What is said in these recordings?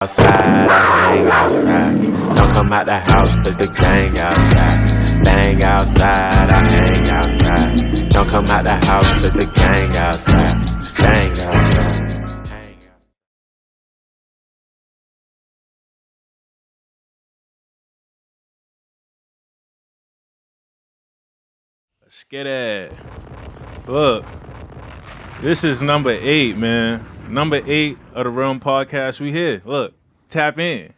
Outside, I hang outside. Don't come out the house, cause the gang outside. Bang outside, I hang outside. Don't come out the house, cause the gang outside. Bang outside. Hang outside. Let's get it. Look, this is number 8, man. Number 8 of the Realm Podcast. We here. Look, tap in.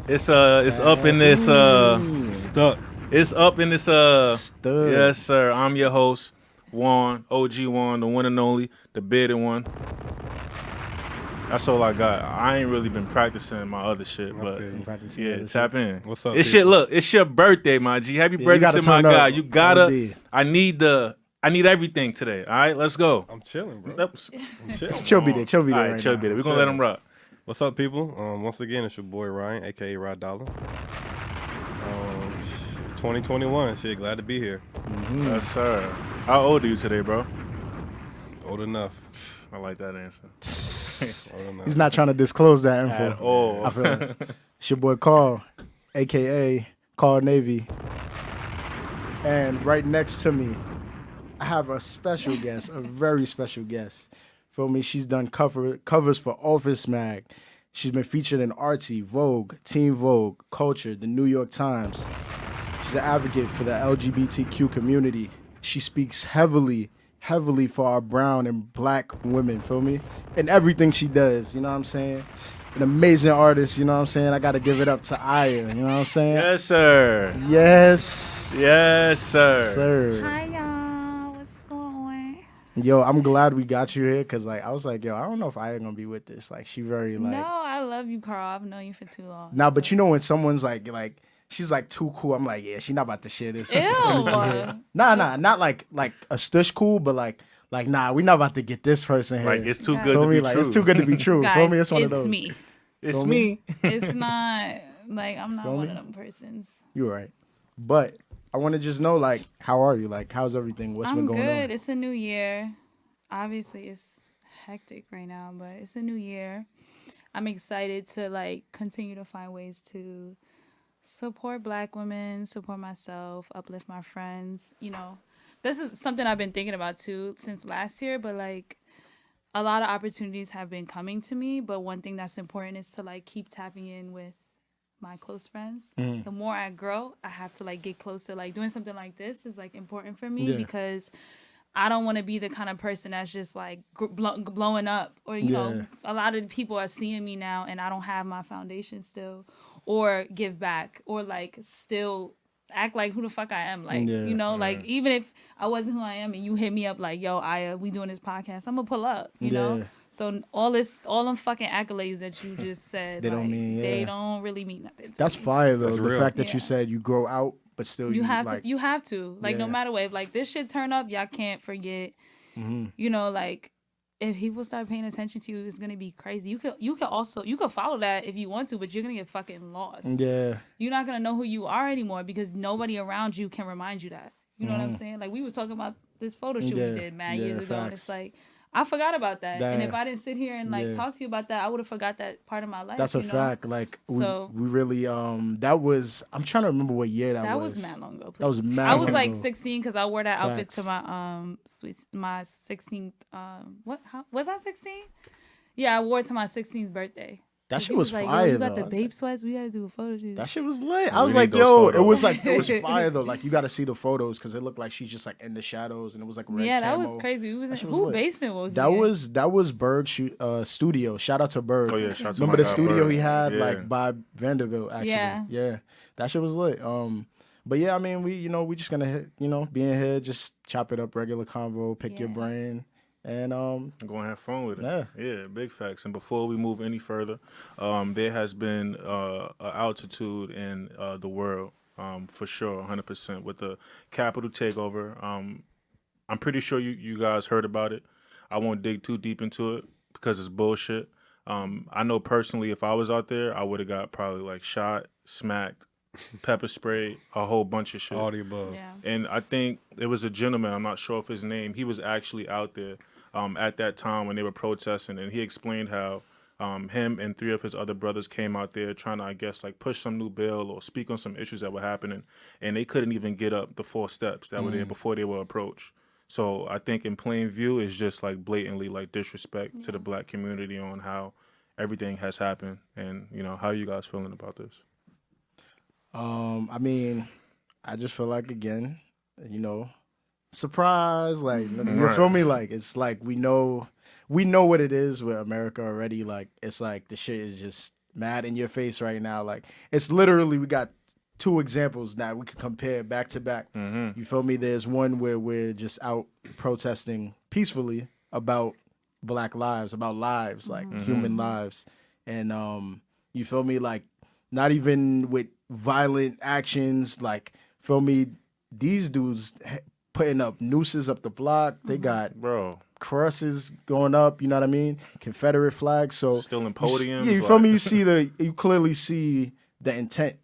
It's up in this Stuck. It's up in this Stuck. Yes, sir. I'm your host, Juan, OG Juan, the one and only, the bearded one. That's all I got. I ain't really been practicing my other shit, but yeah, tap in. What's up, It's people? look, it's your birthday, my G. Happy you birthday gotta to my turn up. guy. You gotta. OD. I need everything today. All right, let's go. I'm chilling, bro. Nope. I'm chilling. Chill be there. Chill be there. All right, right chill now. bit. We're gonna let him rock. What's up, people? Once again, it's your boy Ryan, aka Rydolla. 2021. Shit, glad to be here. Yes, sir. How old are you today, bro? Old enough. I like that answer. Old enough. He's not trying to disclose that info. At all. I feel it. It's your boy Carl, aka Carl Navy. And right next to me, I have a special guest, a very special guest. Feel me? She's done covers for Office Mag. She's been featured in Artsy, Vogue, Teen Vogue, Culture, the New York Times. She's an advocate for the LGBTQ community. She speaks heavily for our brown and black women, feel me? And everything she does, you know what I'm saying? An amazing artist, you know what I'm saying? I got to give it up to Aya, you know what I'm saying? Yes, sir. Yes. Yes, sir. Sir. Hi y'all, what's going on? Yo, I'm glad we got you here because, like, I was like, yo, I don't know if Aya gonna be with this. Like, she very, like... No, I love you, Carl. I've known you for too long. Nah, but you know when someone's like, she's like too cool. I'm like, yeah, she not about to share this. Ew. Nah, not like a stush cool, but like, nah, we not about to get this person here. Like, it's too Yeah. good Feel to me? be Like, true. it's too good to be true. Guys, Feel me? It's one of it's those. me. It's Feel me. It's not, like, I'm not Feel one me? of them persons. You're right. But I want to just know, like, how are you? Like, how's everything? What's been I'm going good. on? It's a new year. Obviously, it's hectic right now, but it's a new year. I'm excited to, like, continue to find ways to support black women, support myself, uplift my friends. You know, this is something I've been thinking about, too, since last year, but, like, a lot of opportunities have been coming to me, but one thing that's important is to, like, keep tapping in with my close friends. The more I grow, I have to, like, get closer. Like, doing something like this is, like, important for me Yeah. because I don't want to be the kind of person that's just, like, blowing up. Or, you know, a lot of people are seeing me now and I don't have my foundation still. Or give back. Or, like, still act like who the fuck I am. Like, Yeah. you know, like, even if I wasn't who I am and you hit me up like, yo, Aya, we doing this podcast, I'm going to pull up, you know? Yeah. So all them fucking accolades that you just said, They don't like, mean- they yeah. don't really mean nothing to That's me. fire, though. That's The real. fact that you Yeah. said you grow out, but still You have like, to. You have to. Like, no Yeah. matter what. If, like, this shit turn up, y'all can't forget. Mm-hmm. You know, like, if people start paying attention to you, it's gonna be crazy. You could follow that if you want to, but you're gonna get fucking lost. Yeah. You're not gonna know who you are anymore because nobody around you can remind you that. You know what I'm saying? Like, we was talking about this photo shoot Yeah. we did mad Yeah, years ago, and facts. it's like, I forgot about that. And That- if I didn't sit here and, like, yeah. talk to you about that, I would have forgot that part of my life. That's a you know? fact. Like, So- we really, that was, I'm trying to remember what year that was. That was mad long ago. That was please. mad I was long like ago. 16 because I wore that outfit to Facts. my 16th. Was I 16? Yeah, I wore it to my 16th birthday. That 'Cause shit he was like, fire, yo, you got though. the I was babe sweats. We gotta do a photo shoot. That shit was lit. I We was need like, those yo, photos. it was fire though. Like, you got to see the photos because it looked like she's just like in the shadows, and it was like red Yeah, that camo. was crazy. We was in shit was who lit. basement was That we in? was Berg studio. Shout out to Berg. Oh, yeah, shout out to Remember my the guy, studio Bird. he had Yeah. like by Vanderbilt actually. Yeah. That shit was lit. But yeah, I mean, we just gonna hit, be in here, just chop it up, regular convo, pick your Yeah. brain, and Go and have fun with it. Yeah. Yeah, big facts. And before we move any further, there has been an altitude in the world, for sure, 100%, with the Capitol takeover. I'm pretty sure you guys heard about it. I won't dig too deep into it because it's bullshit. I know personally, if I was out there, I would have got probably like shot, smacked, pepper spray, a whole bunch of shit. All the above. Yeah. And I think it was a gentleman, I'm not sure of his name, he was actually out there at that time when they were protesting, and he explained how Him and 3 of his other brothers came out there trying to, I guess, like push some new bill or speak on some issues that were happening, and they couldn't even get up the 4 steps that were there before they were approached. So I think in plain view, it's just like blatantly like disrespect to the black community on how everything has happened. And, you know, how are you guys feeling about this? I mean, I just feel like, again, you know, surprise, like, you feel me? Like, it's like we know what it is with America already. Like, it's like the shit is just mad in your face right now. Like, it's literally, we got 2 examples now we can compare back to back. You feel me? There's one where we're just out protesting peacefully about black lives, about lives, like human lives. And you feel me? Like, not even with violent actions, like, feel me? These dudes putting up nooses up the block. They got crosses going up, you know what I mean? Confederate flags. So still in podiums. You feel me? You clearly see the intent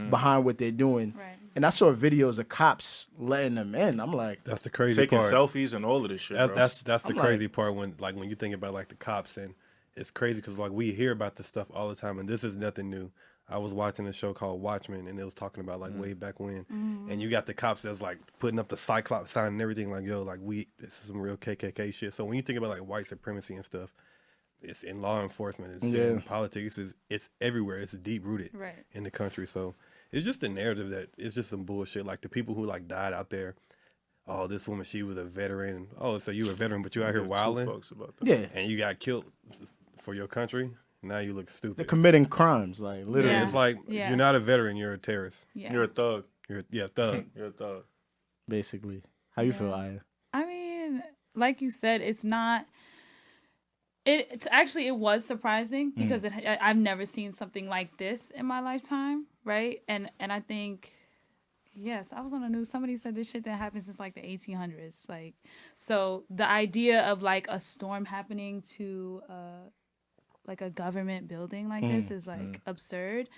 behind what they're doing. Right. And I saw videos of cops letting them in. I'm like, that's the crazy taking part. selfies and all of this shit. That's the crazy part when you think about like the cops, and it's crazy because like we hear about this stuff all the time, and this is nothing new. I was watching a show called Watchmen, and it was talking about like way back when, and you got the cops that's like putting up the Cyclops sign and everything, like, yo, like this is some real KKK shit. So when you think about like white supremacy and stuff, it's in law enforcement, it's in politics, it's everywhere. It's deep rooted in the country. So it's just a narrative that it's just some bullshit. Like the people who like died out there. Oh, this woman, she was a veteran. Oh, so you a veteran, but you out here wilding? And you got killed for your country. Now you look stupid. They're committing crimes, like literally. It's like if you're not a veteran, you're a terrorist. You're a thug. You're a thug. You're a thug. Basically. How you feel, Aya? I mean, like you said, it's not. It's actually, it was surprising because I've never seen something like this in my lifetime, right? And I think, yes, I was on the news. Somebody said this shit that happened since like the 1800s. Like, so the idea of like a storm happening to like a government building like this is like absurd.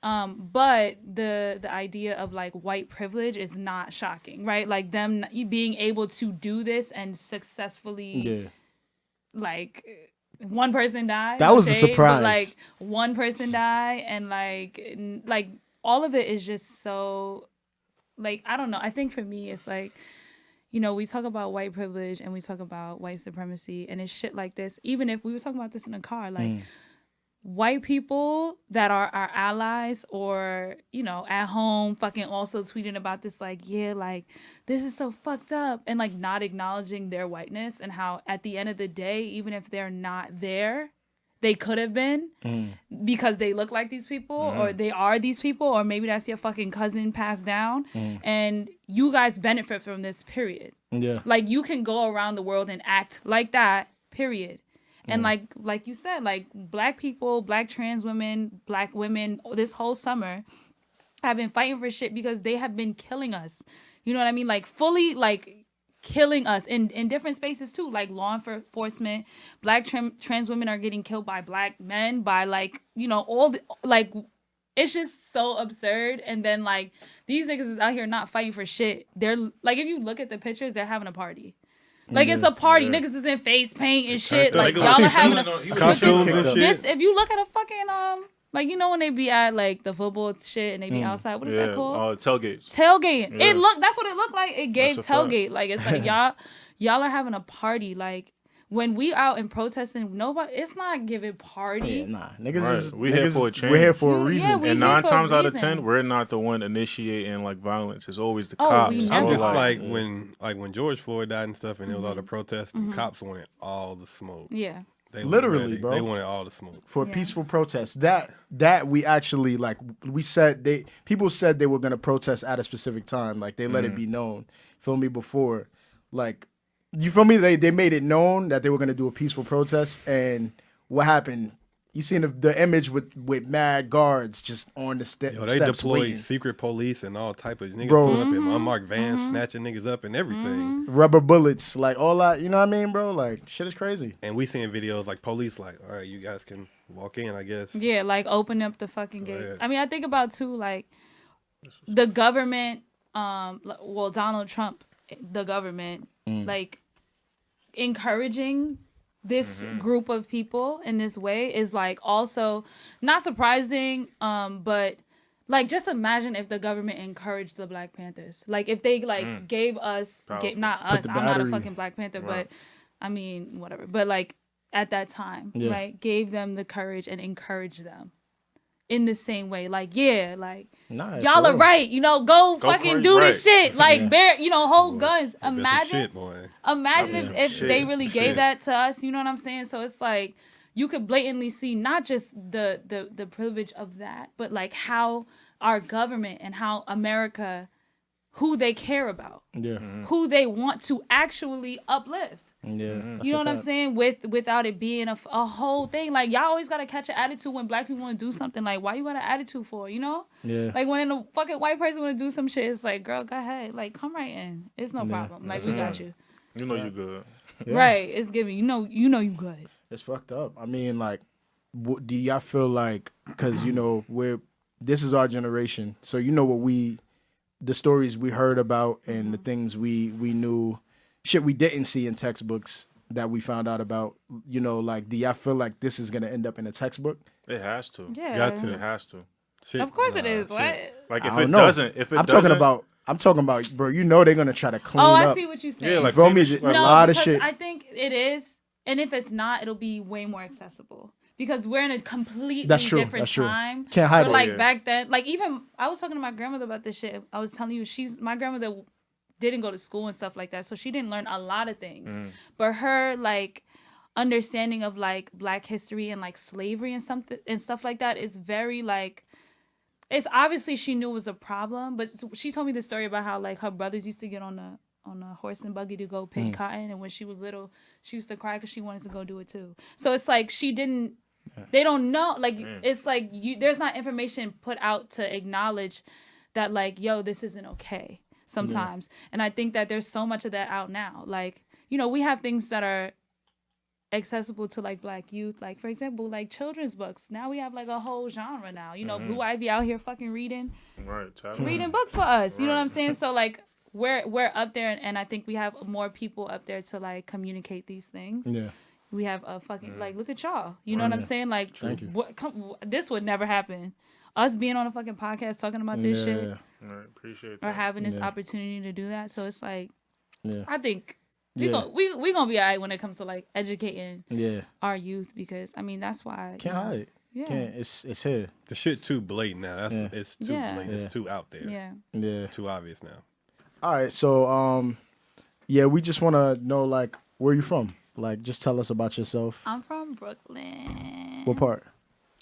But the idea of like white privilege is not shocking, right? Like them being able to do this and successfully, like, one person died. That was a surprise. But, like, one person died, and like all of it is just so, like, I don't know. I think for me, it's like, you know, we talk about white privilege and we talk about white supremacy, and it's shit like this. Even if we were talking about this in a car, like, white people that are our allies or, you know, at home fucking also tweeting about this, like, yeah, like, this is so fucked up, and like not acknowledging their whiteness and how at the end of the day, even if they're not there, they could have been because they look like these people or they are these people, or maybe that's your fucking cousin passed down, and you guys benefit from this, period. Like, you can go around the world and act like that, period. And like you said, like, black people, black trans women, black women, this whole summer have been fighting for shit because they have been killing us. You know what I mean? Like, fully, like, killing us in different spaces too. Like, law enforcement, black trans women are getting killed by black men, by, like, you know, all the, like, it's just so absurd. And then, like, these niggas is out here not fighting for shit. They're, like, if you look at the pictures, they're having a party. Like, it's a party. Niggas is in face paint and shit. Like, y'all are having this. If you look at a fucking like, you know when they be at like the football shit and they be outside. What is that called? Tailgates. Tailgate. It looked. That's what it looked like. It gave tailgate. Like, it's like y'all are having a party. Like, when we out and protesting, nobody. It's not giving party. Niggas is we here for a change. We're here for a reason. Yeah, and 9 times out of 10, we're not the one initiating like violence. It's always the cops. I'm just like when George Floyd died and stuff, and there was all the protests, the cops wanted all the smoke. Yeah. They literally, bro. They wanted all the smoke for a peaceful protest. That we actually, like, we said people said they were gonna protest at a specific time. Like, they let it be known. Feel me? Before, like, you feel me? They made it known that they were gonna do a peaceful protest, and what happened? You seen the image with mad guards just on the steps. They deployed waiting. Secret police and all type of niggas pulling up in unmarked vans, snatching niggas up and everything. Rubber bullets, like all that. You know what I mean, bro? Like, shit is crazy. And we seeing videos like police, like, all right, you guys can walk in, I guess. Yeah, like, open up the fucking gates. I mean, I think about too, like, the government. Well, Donald Trump, the government, like, encouraging this group of people in this way is like also not surprising, but like just imagine if the government encouraged the Black Panthers, like if they like gave us not us, I'm not a fucking Black Panther, but I mean whatever, but like at that time, right, gave them the courage and encouraged them in the same way, like y'all are right, you know, go fucking do this shit, like bear, you know, hold guns. Imagine if they really gave that to us, you know what I'm saying? So it's like you could blatantly see not just the privilege of that, but like how our government and how America, who they care about, who they want to actually uplift. You know what I'm saying? Without it being a whole thing. Like, y'all always gotta catch an attitude when Black people want to do something. Like, why you got an attitude for, you know? Like, when a fucking white person want to do some shit, it's like, girl, go ahead. Like, come right in. It's no problem. Like, we got you. You know you good. Right. It's giving. You know you good. It's fucked up. I mean, like, do y'all feel like, because, you know, this is our generation, so you know the stories we heard about and the things we knew, shit we didn't see in textbooks that we found out about, you know, like, do y'all feel like this is going to end up in a textbook? It has to. Yeah. Got to. It has to. Shit. Of course it is. What? Like, I if don't it know. doesn't, I'm talking about, bro, you know they're going to try to clean up. Oh, I see what you're saying. Yeah, like, Feel me? TV A lot of because shit. I think it is, and if it's not, it'll be way more accessible. Because we're in a completely different time. Can't hide But it. like back then, like even I was talking to my grandmother about this shit. I was telling you, my grandmother didn't go to school and stuff like that, so she didn't learn a lot of things. But her like understanding of like Black history and like slavery and stuff like that is very like, it's obviously she knew it was a problem, but she told me the story about how like her brothers used to get on a horse and buggy to go pick cotton, and when she was little, she used to cry because she wanted to go do it too. So it's like she didn't. They don't know. Like it's like there's not information put out to acknowledge that like, yo, this isn't okay sometimes. And I think that there's so much of that out now. Like, you know, we have things that are accessible to like Black youth, like for example, like children's books. Now we have like a whole genre now. You know, Blue Ivy out here fucking reading books for us. You know what I'm saying? So like we're up there, and I think we have more people up there to like communicate these things. Yeah. We have a fucking like, look at y'all. You know what I'm saying? Like, this would never happen. Us being on a fucking podcast talking about this shit, appreciate that. or having this opportunity to do that. So it's like, I think we gonna be alright when it comes to like educating our youth, because I mean that's why can't hide it. Yeah, it's here. The shit too blatant now. It's too blatant. It's too out there. Yeah, it's too obvious now. All right, so we just want to know like, where you from? Like, just tell us about yourself. I'm from Brooklyn. What part?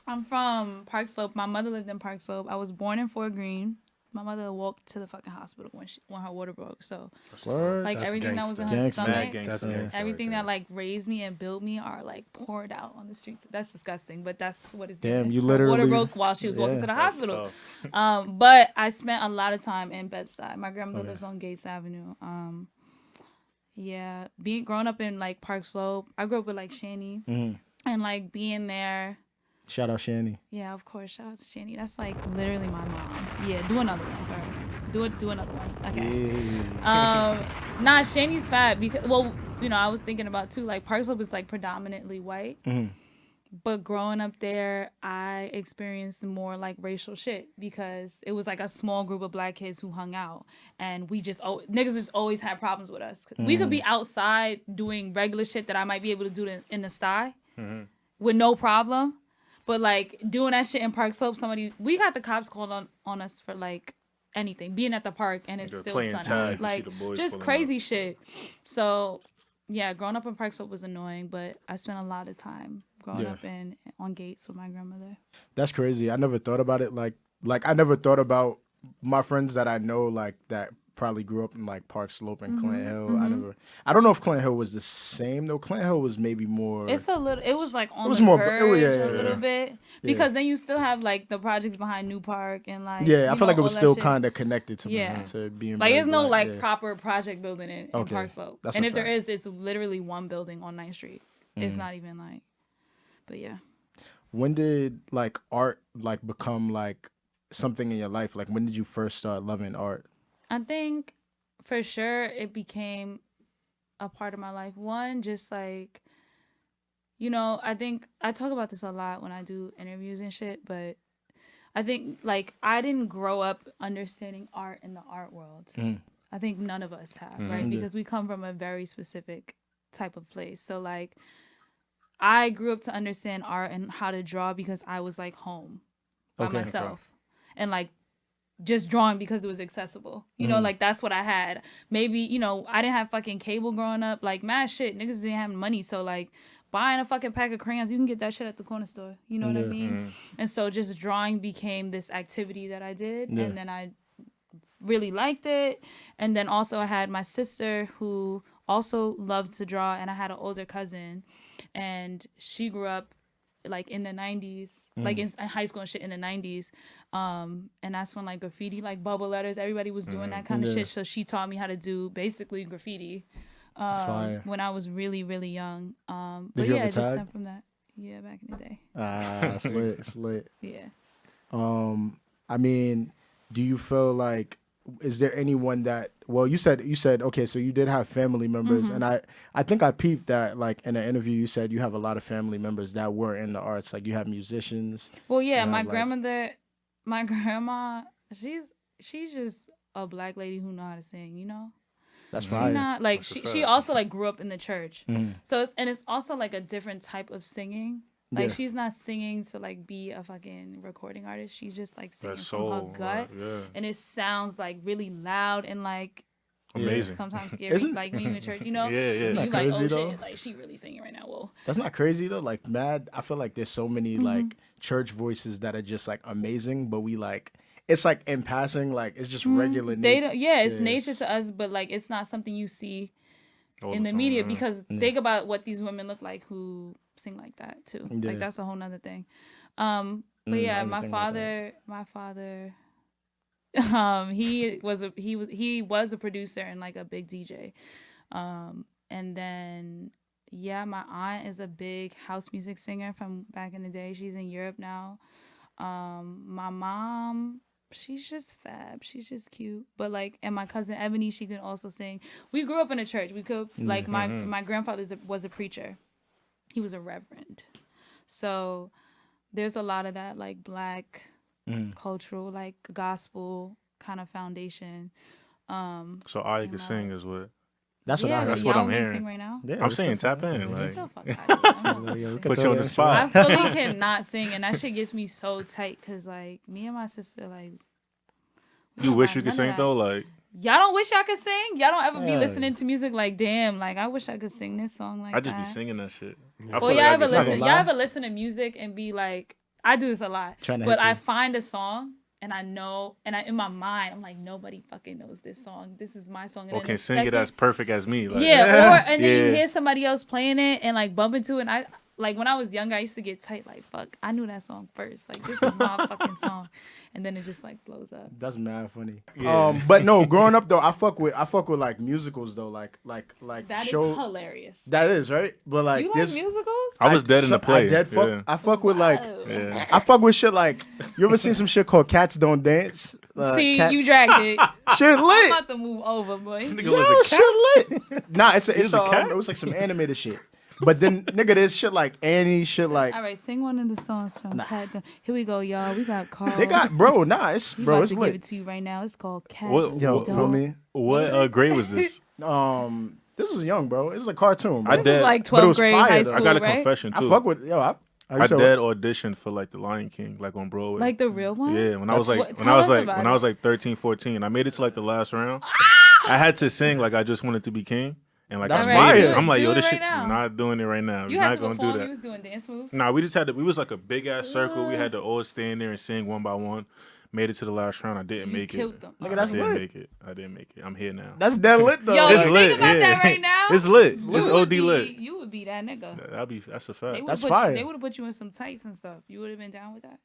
I'm from Park Slope. My mother lived in Park Slope. I was born in Fort Greene. My mother walked to the fucking hospital when her water broke. So, like, That's everything gangster. that was in her stomach, That's gangster. everything that like raised me and built me are like poured out on the streets. That's disgusting, but that's what it's. Damn, you her literally water broke while she was walking to the hospital. But I spent a lot of time in Bed-Stuy. My grandmother lives on Gates Avenue. Yeah, growing up in like Park Slope, I grew up with like Shani, and like being there. Shout out Shani. Yeah, of course. Shout out to Shani. That's like literally my mom. Yeah, do another one for her. Do another one. Okay. Yeah. Nah, Shani's fat because, well, you know, I was thinking about too. Like Park Slope is like predominantly white. But growing up there, I experienced more like racial shit because it was like a small group of Black kids who hung out, and niggas just always had problems with us. We could be outside doing regular shit that I might be able to do in the sty with no problem, but like doing that shit in Park Slope, we got the cops called on us for like anything, being at the park and it's still sunny, like just crazy shit. So yeah, growing up in Park Slope was annoying, but I spent a lot of time growing up on Gates with my grandmother. That's crazy. I never thought about it. Like I never thought about my friends that I know, like that probably grew up in like Park Slope and Clinton Hill. I don't know if Clinton Hill was the same though. Clinton Hill was maybe more. It was like on the verge a little bit, because then you still have like the projects behind New Park and like I feel like it was still kind of connected to to being like there's no like proper project building in Park Slope. That's and if there is, it's literally one building on 9th Street. It's not even like, but yeah. When did like art like become like something in your life? Like when did you first start loving art? I think for sure it became a part of my life. One, just like you know, I think I talk about this a lot when I do interviews and shit, but I think like I didn't grow up understanding art in the art world. I think none of us have, right? Because we come from a very specific type of place. So like I grew up to understand art and how to draw because I was like home by myself. And like just drawing because it was accessible. You know, like that's what I had. Maybe, you know, I didn't have fucking cable growing up. Like mad shit. Niggas didn't have money. So like buying a fucking pack of crayons, you can get that shit at the corner store. You know what I mean? And so just drawing became this activity that I did. And then I really liked it. And then also I had my sister who also loved to draw, and I had an older cousin, and she grew up like in the 90s, like in high school and shit in the 90s. And that's when like graffiti, like bubble letters, everybody was doing that kind of shit. So she taught me how to do basically graffiti when I was really, really young. But you yeah, have a it just tag? stemmed from that. Yeah, back in the day. It's lit. It's lit. Yeah. I mean, do you feel like, is there anyone that, well, you said okay, so you did have family members, and I think I peeped that like in an interview you said you have a lot of family members that were in the arts, like you have musicians. Well, yeah, you my have, my grandma, she's just a black lady who know how to sing, you know? That's She fine. not like she also like grew up in the church. So it's also like a different type of singing. Like she's not singing to like be a fucking recording artist. She's just like singing from her gut, and it sounds like really loud and like amazing. sometimes scary. Like when you in church, you know, you like crazy, oh though? shit, like she really singing right now. Whoa, That's not crazy though. Like mad, I feel like there's so many like church voices that are just like amazing, but we like, it's like in passing, like it's just regular. they don't. Yeah, it's nature to us, but like it's not something you see in the media because think about what these women look like who sing like that too. Like that's a whole nother thing. But yeah, my father, he was a producer and like a big DJ. And then yeah, my aunt is a big house music singer from back in the day. She's in Europe now. My mom, she's just fab. She's just cute. But like, and my cousin Ebony, she can also sing. We grew up in a church. We could like my grandfather was a preacher. He was a reverend. So there's a lot of that like black cultural, like gospel kind of foundation. So all you can sing is what? That's what That's what I'm hearing. Sing right now? Yeah, I'm saying tap in. Like, Get the fuck out of here. put you on the I spot. fully cannot sing, and that shit gets me so tight because like me and my sister like. You wish you could sing though, like. Y'all don't wish I could sing? Y'all don't ever be listening to music like, damn, like I wish I could sing this song like that. I just be singing that shit. Well, y'all ever listen to music and be like, I do this a lot, but I find a song and I know, and in my mind, I'm like, nobody fucking knows this song. This is my song. And Okay, sing it as perfect as me. Like, and then you hear somebody else playing it and like bump into it. And I like when I was younger, I used to get tight. Like fuck, I knew that song first. Like this is my fucking song, and then it just like blows up. That's mad funny. Yeah. But no, growing up though, I fuck with like musicals though, like That show. is hilarious. That is right, but like You this. like musicals? I was dead in the play. I fuck with like. Yeah. I fuck with shit like, you ever seen some shit called Cats Don't Dance? See, Cats, you dragged it. shit I'm lit. about to move over, boy. This nigga Yo, was a cat. shit lit. Nah, it's a cat? it was like some animated shit. But then nigga, there's shit like Annie, shit like. All right, sing one of the songs from Cat. Here we go, y'all. We got Carl. They got it's We bro, about it's to lit. give it to you right now. It's called Cat. Yo, feel me? What grade was this? This was young, bro. It's a cartoon. Bro. I This did. is like But it 12th was grade fire, high though. school, I got a right? confession too. I fuck with I did audition for like the Lion King, like on Broadway. Like the real one? Yeah, when I was like What- when tell I was us like about when it. I was like 13, 14, I made it to like the last round. I had to sing like I just wanted to be king, and like That's I fire. made it. Do I'm like, do yo, it this right shit, now. not doing it right now. You We're had not to gonna do perform. You that. was doing dance moves. Nah, we just had to. We was like a big ass circle. We had to all stand there and sing one by one. Made it to the last round. I didn't You make it. killed them. Nigga, I that's didn't lit. make it. I didn't make it. I'm here now. That's dead lit though. Yo, It's you lit. think about yeah. that right now? It's lit. It's You would OD lit. You would be that nigga. That's a They fact. would That's put fire. They would have put you in some tights and stuff. You would have been down with that.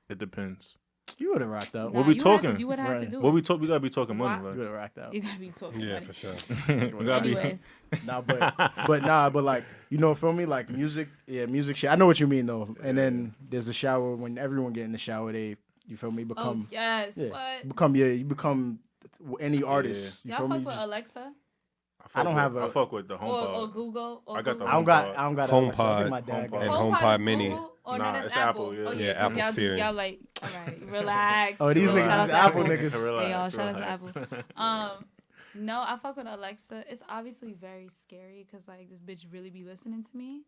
It depends. You would have rocked out. What we you talking? Had to, you would have Right. to do What it. we talk? We gotta be talking money. Why? You would have rocked out. You gotta be talking. Yeah, money. for sure. Like, we gotta be. Anyways, Nah, but like, you know, feel me? Like music shit. I know what you mean though. And then there's a shower when everyone get in the shower. You feel me? oh Become yes, yeah, what? you become any artist. You Y'all feel fuck me? with Just- Alexa? I don't have I a. fuck with the HomePod. Or Google. Or I got the Google. I don't got. I don't got. HomePod. Alexa. I think my dad got And it. HomePod is Mini. Google? Or Nah, no, that's it's Apple, yeah. Oh, Yeah, 'cause Apple y'all, Siri. y'all like, all right, relax. Oh, these Shout niggas out is to Apple niggas. Relax, Hey, y'all, shout out to relax. Apple. No, I fuck with Alexa. It's obviously very scary because like this bitch really be listening to me.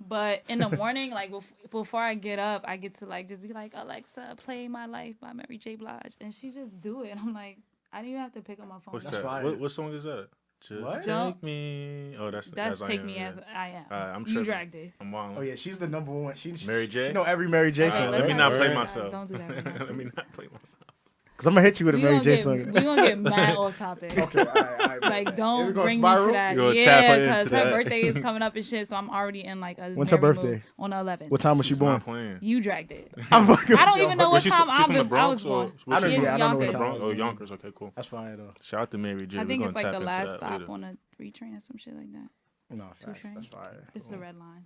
But in the morning, like before I get up, I get to like just be like, Alexa, play My Life by Mary J. Blige, and she just do it. And I'm like, I didn't even have to pick up my phone. What's That's that? fire. What song is that? Just What? take me. Oh, that's Take I Am, me yeah. as I am. I'm You tripping. dragged it. I'm on. Oh yeah, she's the number one. She Mary J? She know every Mary J song. Let me let's not play do that. myself. Don't do that right now, Let me please. not play myself. Cause I'm gonna hit you with a We Mary gonna J get, song. we gonna get mad off topic. Okay, all right. Like, Here we don't go, bring me spiral? to that. You gonna tap Yeah, her because into her that. birthday is coming up and shit, so I'm already in like a When's her merry birthday? mood on the 11th. What time was she She's born? not playing. You dragged it. I'm fucking I don't with even y'all. know what She's time from, she's from the I Bronx was born. or I don't- yeah, I don't know what Yonkers. time. Bronx? Oh, Yonkers. Okay, cool. That's fine though. Shout out to Mary J. I think We're it's gonna like tap the into last that stop later. on a 3 train or some shit like that. No, facts. trains. That's fire. It's the red line.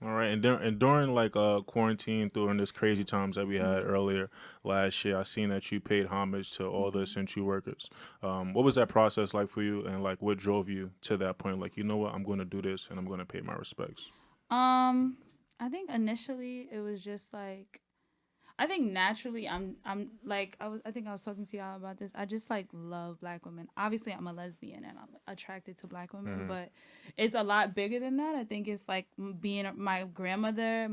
All right, and during like quarantine, during this crazy times that we had earlier last year, I seen that you paid homage to all the essential workers. What was that process like for you, and like what drove you to that point? Like, you know what, I'm going to do this, and I'm going to pay my respects. I think initially it was just like, I think naturally I'm like I think I was talking to y'all about this. I just like love Black women. Obviously I'm a lesbian and I'm attracted to Black women, but it's a lot bigger than that. I think it's like being my grandmother,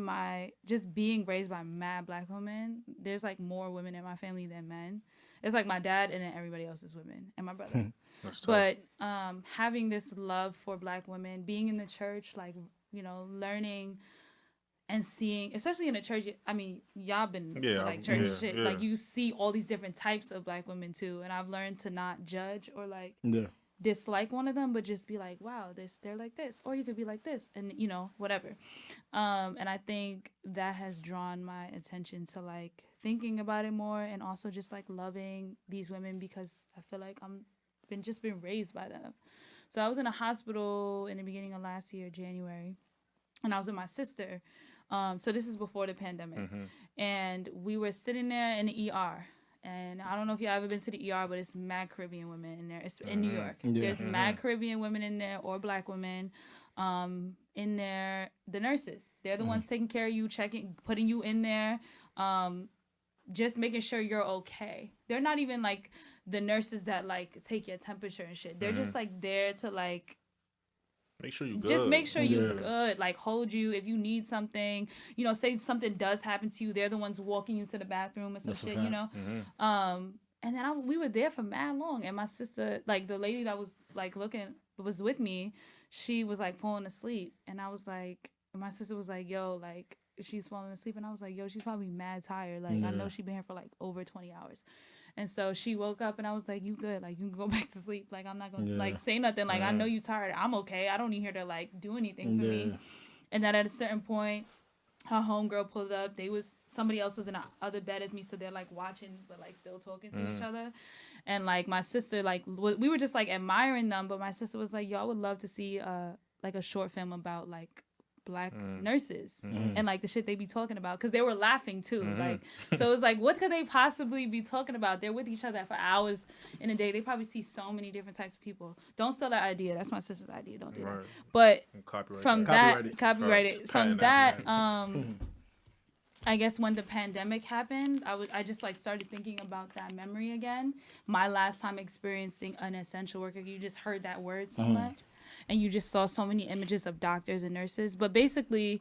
just being raised by mad Black women. There's like more women in my family than men. It's like my dad and then everybody else is women and my brother. That's tough. But having this love for Black women, being in the church, like, you know, learning and seeing, especially in the church, I mean, y'all been to like church and shit. yeah. Like you see all these different types of Black women too. And I've learned to not judge or like Yeah. dislike one of them, but just be like, wow, they're like this. Or you could be like this and, you know, whatever. And I think that has drawn my attention to like thinking about it more and also just like loving these women because I feel like just been raised by them. So I was in a hospital in the beginning of last year, January, and I was with my sister. So this is before the pandemic. And we were sitting there in the ER. And I don't know if y'all ever been to the ER, but it's mad Caribbean women in there. It's in New York. Yeah. There's mad Caribbean women in there or Black women in there. The nurses, they're the ones taking care of you, putting you in there, just making sure you're okay. They're not even like the nurses that like take your temperature and shit. They're just like there to like Make sure you good. just make sure you're Yeah. good, like hold you if you need something, you know, say something does happen to you, they're the ones walking you to the bathroom and some That's a shit, fact. you know. And then we were there for mad long, and my sister, like the lady that was like was with me, she was like falling asleep, and I was like, my sister was like, yo, like she's falling asleep, and I was like, yo, she's probably mad tired, like I know she's been here for like over 20 hours. And so she woke up and I was like, you good, like you can go back to sleep, like I'm not gonna like say nothing, like I know you tired, I'm okay, I don't need her to like do anything for me. And then at a certain point, her homegirl pulled up, somebody else was in the other bed as me, so they're like watching but like still talking to each other. And like my sister, like we were just like admiring them, but my sister was like, yo, I would love to see like a short film about like Black nurses and like the shit they be talking about, because they were laughing too, like so it was like, what could they possibly be talking about? They're with each other for hours in a day, they probably see so many different types of people. Don't steal that idea, that's my sister's idea, don't do that. But Copyright from that. copyrighted from Patent that I guess when the pandemic happened, I just like started thinking about that memory again. My last time experiencing an essential worker, you just heard that word so much. And you just saw so many images of doctors and nurses. But basically,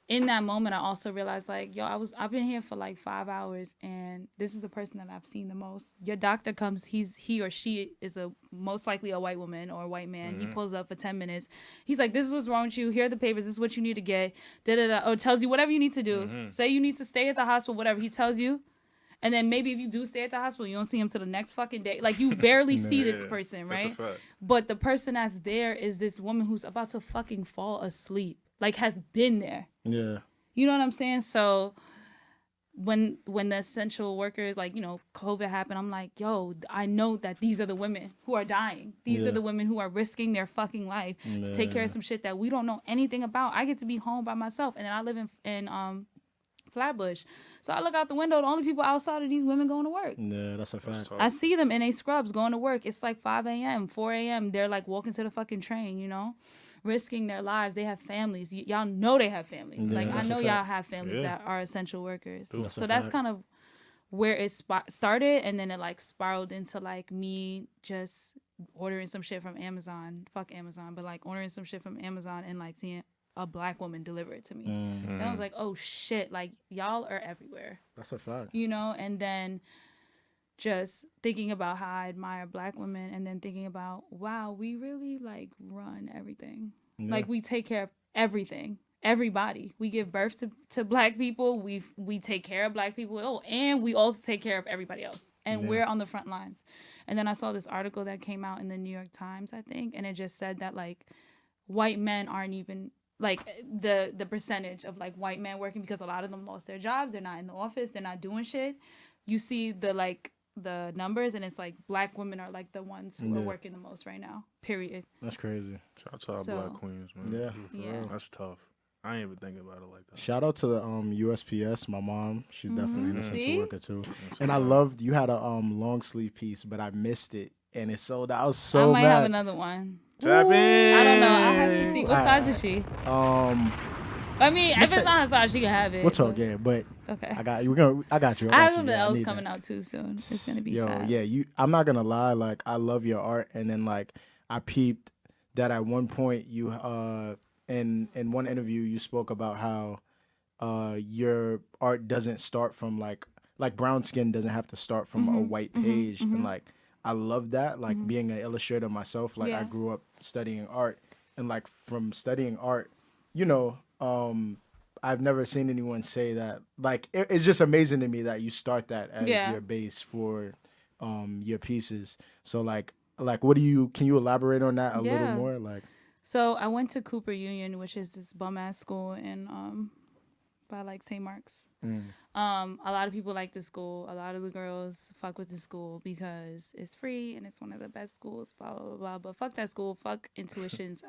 in that moment, I also realized, like, yo, I've been here for like 5 hours, and this is the person that I've seen the most. Your doctor comes, he or she is most likely a white woman or a white man. He pulls up for 10 minutes. He's like, this is what's wrong with you. Here are the papers. This is what you need to get. Or tells you whatever you need to do. Say you need to stay at the hospital, whatever. He tells you. And then maybe if you do stay at the hospital, you don't see him till the next fucking day. Like, you barely see this person, right? That's a fact. But the person that's there is this woman who's about to fucking fall asleep. Like, has been there. Yeah. You know what I'm saying? So when the essential workers, like, you know, COVID happened, I'm like, yo, I know that these are the women who are dying. These are the women who are risking their fucking life to take care of some shit that we don't know anything about. I get to be home by myself. And then I live in Flatbush. So I look out the window. The only people outside are these women going to work. Yeah, that's a fact. I see them in they scrubs going to work. It's like 5 a.m., 4 a.m. They're like walking to the fucking train, you know, risking their lives. They have families. Y'all know they have families. Yeah, like I that's a know fact. y'all have families that are essential workers. That's a So that's fact. kind of where it started, and then it like spiraled into like me just ordering some shit from Amazon. Fuck Amazon, but like ordering some shit from Amazon and like seeing a black woman deliver it to me. Then I was like, oh shit, like y'all are everywhere. That's a fact. You know, and then just thinking about how I admire black women, and then thinking about, wow, we really like run everything. Yeah. Like we take care of everything. Everybody. We give birth to black people. We take care of black people. Oh, and we also take care of everybody else. And we're on the front lines. And then I saw this article that came out in the New York Times, I think, and it just said that like white men aren't even like the percentage of like white men working, because a lot of them lost their jobs. They're not in the office. They're not doing shit. You see the numbers, and it's like black women are like the ones who are working the most right now. Period. That's crazy. Shout out to our black queens, man. Yeah. Yeah. That's tough. I ain't even thinking about it like that. Shout out to the USPS. My mom, she's definitely an essential See? worker too. And I loved you had a long sleeve piece, but I missed it, and it sold out. I was so I might mad. have another one. Tap in. I don't know. I have to see. What size is she? I mean, if it's not her size, she can have it. We'll talk, but- yeah, but Okay. I got you. I got you. I have got you. something Yeah, else need coming that. out too soon. It's gonna be Yo, fast. yeah, I'm not gonna lie. Like, I love your art, and then like I peeped that at one point you in one interview you spoke about how your art doesn't start from like brown skin doesn't have to start from a white page, and like I love that. Like being an illustrator myself, like I grew up studying art, and like from studying art, you know, I've never seen anyone say that. Like it's just amazing to me that you start that as your base for your pieces. So like what do you, can you elaborate on that a little more? Like, so I went to Cooper Union, which is this bum ass school in by like St. Mark's. A lot of people like the school. A lot of the girls fuck with the school because it's free and it's one of the best schools, blah, blah, blah, blah. But fuck that school. Fuck institutions.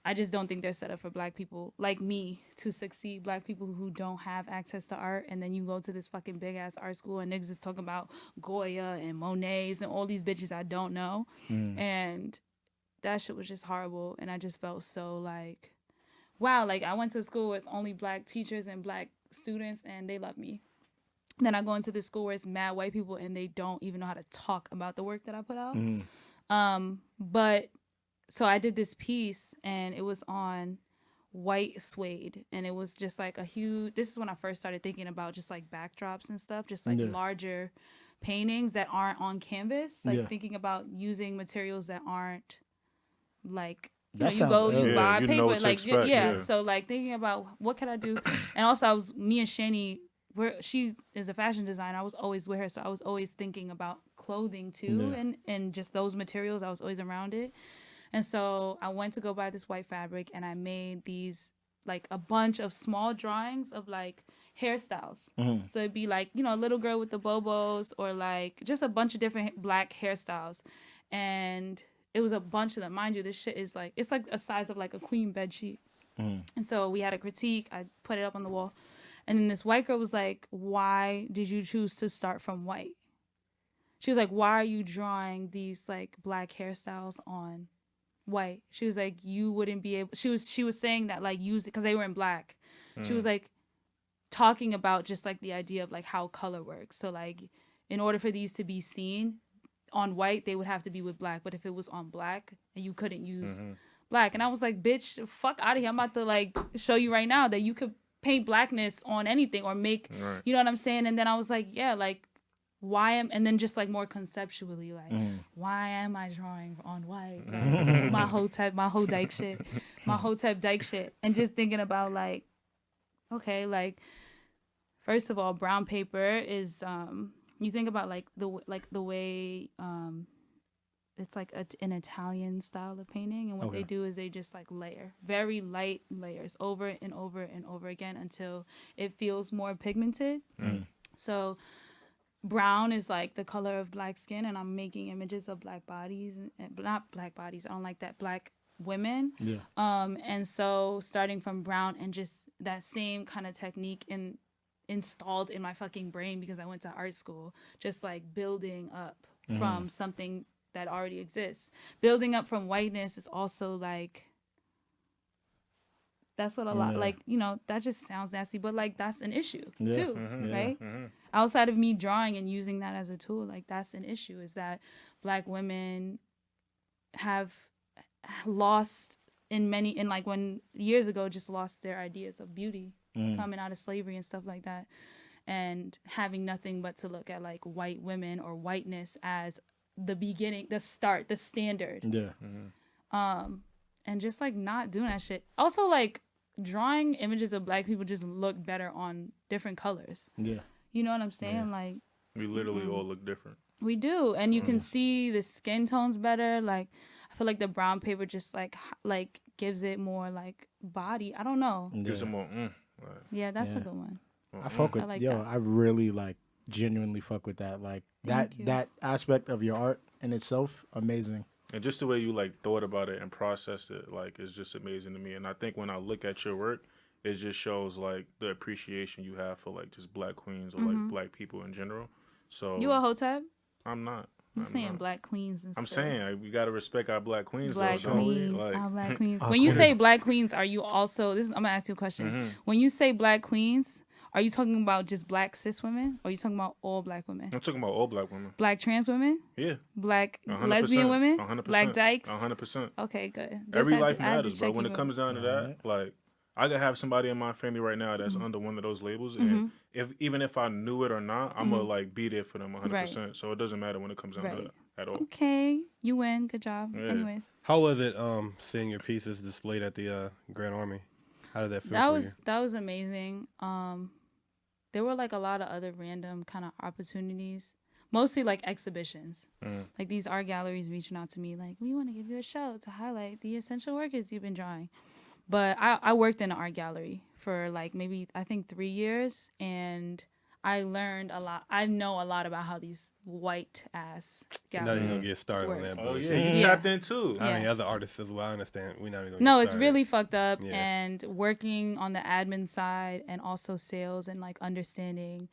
I just don't think they're set up for black people like me to succeed. Black people who don't have access to art. And then you go to this fucking big ass art school and niggas is talking about Goya and Monet's and all these bitches I don't know. And that shit was just horrible. And I just felt so like, wow, like I went to a school where it's only black teachers and black students and they love me. Then I go into this school where it's mad white people and they don't even know how to talk about the work that I put out. But so I did this piece and it was on white suede, and it was just like a huge, this is when I first started thinking about just like backdrops and stuff, just like larger paintings that aren't on canvas, like thinking about using materials that aren't like, you buy you paper, know what to like expect, so like thinking about what could I do. And also me and Shani, she is a fashion designer, I was always with her, so I was always thinking about clothing too, and just those materials, I was always around it. And so I went to go buy this white fabric and I made these like a bunch of small drawings of like hairstyles. So it'd be like, you know, a little girl with the bobos, or like just a bunch of different black hairstyles. And it was a bunch of them. Mind you, this shit is like, it's like a size of like a queen bed sheet. And so we had a critique. I put it up on the wall. And then this white girl was like, why did you choose to start from white? She was like, why are you drawing these like black hairstyles on white? She was like, you wouldn't be able, she was saying that like use it because they were in black. She was like talking about just like the idea of like how color works. So like in order for these to be seen on white, they would have to be with black. But if it was on black, and you couldn't use black. And I was like, bitch, fuck out of here. I'm about to like show you right now that you could paint blackness on anything or make, you know what I'm saying? And then I was like, yeah, like and then just like more conceptually, like, why am I drawing on white? Like, my whole dyke shit. And just thinking about like, okay, like, first of all, brown paper is, you think about like the way, it's like an Italian style of painting. And what they do is they just like layer very light layers over and over and over again until it feels more pigmented. So brown is like the color of black skin, and I'm making images of black bodies, and not black bodies. I don't like that, black women. Yeah. And so starting from brown and just that same kind of technique installed in my fucking brain because I went to art school, just like building up from something that already exists. Building up from whiteness is also like, that's what a lot, like, you know, that just sounds nasty, but like that's an issue too, right? Outside of me drawing and using that as a tool, like that's an issue, is that Black women have lost when years ago just lost their ideas of beauty coming out of slavery and stuff like that, and having nothing but to look at like white women or whiteness as the beginning, the start, the standard. And just like not doing that shit. Also, like drawing images of Black people just look better on different colors. You know what I'm saying? Like We literally all look different. we do, and you can see the skin tones better. Like I feel like the brown paper just like gives it more like body. I don't know. Gives it more. Yeah, that's a good one. I fuck with like yo. that. I really like genuinely fuck with that. Like that aspect of your art in itself, amazing. And just the way you like thought about it and processed it, like, is just amazing to me. And I think when I look at your work, it just shows like the appreciation you have for like just Black queens or like Black people in general. So You a hotep? I'm not. I'm saying Black queens and I'm stuff. saying like, we gotta respect our Black queens. Black though, don't we? queens, Like, our Black queens. When you say Black queens, are you also? I'm gonna ask you a question. When you say Black queens, are you talking about just Black cis women, or are you talking about all Black women? I'm talking about all Black women. Black trans women, Yeah. Black 100%, lesbian women, 100%, Black dykes. 100%. Okay, good. Just Every had to- life I had to matters, bro. check When you it up. comes down to that, like, I could have somebody in my family right now that's under one of those labels, and even if I knew it or not, I'm gonna like be there for them 100%. So it doesn't matter when it comes down to that at all. Okay, you win. Good job. Yeah. Anyways, How was it seeing your pieces displayed at the Grand Army? How did that feel for you? that was amazing. There were like a lot of other random kind of opportunities, mostly like exhibitions. Like these art galleries reaching out to me, like, we want to give you a show to highlight the essential workers you've been drawing. But I worked in an art gallery for like maybe I think 3 years, and I learned a lot. I know a lot about how these white ass Not even galleries gonna get started on work. that Oh bullshit. yeah, you tapped in too. I mean, Yeah. as an artist as well, I understand. We're not even gonna No, get it's started. really fucked up. Yeah. And working on the admin side and also sales and like understanding.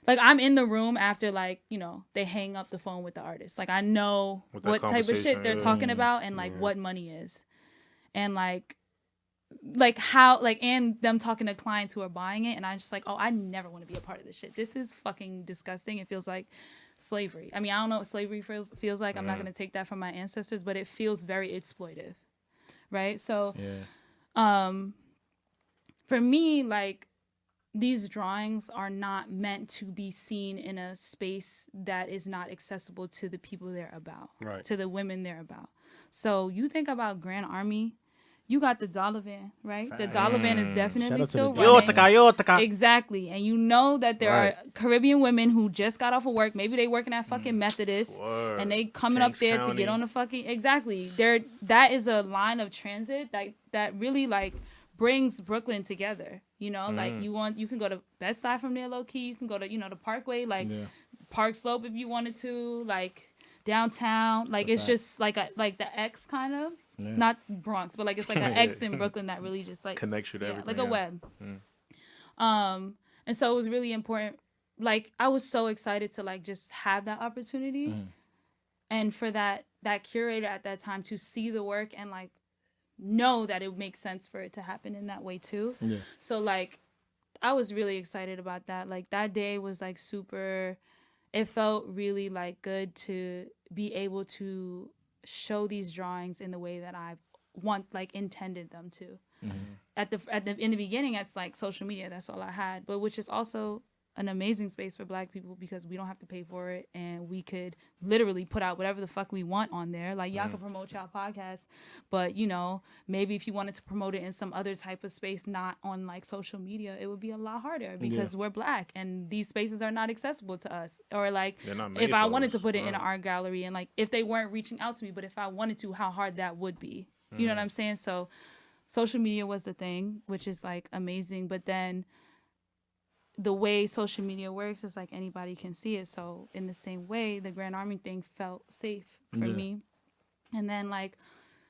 Like I'm in the room after like, you know, they hang up the phone with the artist. Like I know With that what type of shit conversation, they're yeah. talking about and like what money is. And like how like and them talking to clients who are buying it, and I'm just like, oh, I never want to be a part of this shit. This is fucking disgusting. It feels like slavery. I mean, I don't know what slavery feels like. I'm not gonna take that from my ancestors, but it feels very exploitive. Right? So for me, like these drawings are not meant to be seen in a space that is not accessible to the people they're about, Right. to the women they're about. So you think about Grand Army, you got the dollar van, right? The dollar van is definitely still running. Exactly. And you know that there are Caribbean women who just got off of work. Maybe they working at fucking Methodist and they coming up Kings there to County. get on the fucking that is a line of transit that really like brings Brooklyn together. You know, like you can go to Bed-Stuy from there low key, you can go to, you know, the Parkway, like Park Slope if you wanted to, like downtown. Like it's just like the X kind of. Not Bronx, but like it's like an X in Brooklyn that really just like Connects you to everything. like a web. And so it was really important. Like I was so excited to like just have that opportunity, and for that curator at that time to see the work and like know that it makes sense for it to happen in that way too. So like I was really excited about that. Like that day was like super. It felt really like good to be able to show these drawings in the way that I intended them to. In the beginning, it's like social media. That's all I had, but which is also an amazing space for Black people because we don't have to pay for it, and we could literally put out whatever the fuck we want on there. Like y'all can promote y'all podcast, but you know, maybe if you wanted to promote it in some other type of space, not on like social media, it would be a lot harder because we're Black and these spaces are not accessible to us. Or like if I wanted to put it in an art gallery and like if they weren't reaching out to me, but if I wanted to, how hard that would be. You know what I'm saying? So social media was the thing, which is like amazing, but then the way social media works is like anybody can see it. So in the same way, the Grand Army thing felt safe for me. And then like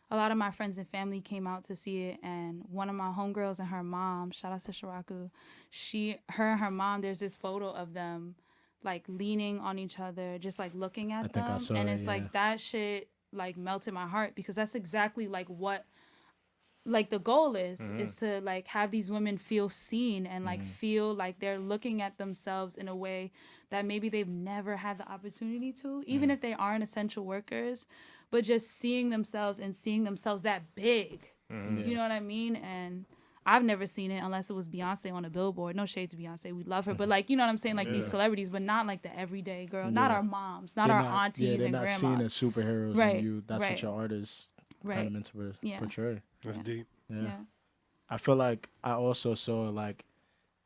a lot of my friends and family came out to see it, and one of my homegirls and her mom, shout out to Shiraku, her and her mom, there's this photo of them like leaning on each other, just like looking at them. I saw and it's like that shit like melted my heart, because that's exactly like what like the goal is to like have these women feel seen and like feel like they're looking at themselves in a way that maybe they've never had the opportunity to, even if they aren't essential workers, but just seeing themselves and seeing themselves that big. You know what I mean? And I've never seen it unless it was Beyonce on a billboard. No shade to Beyonce, we love her, but like, you know what I'm saying, like these celebrities, but not like the everyday girl, not our moms, not our aunties and grandmas. They're not seen as superheroes, and that's what your artists kind of meant to portray. That's deep. Yeah. I feel like I also saw like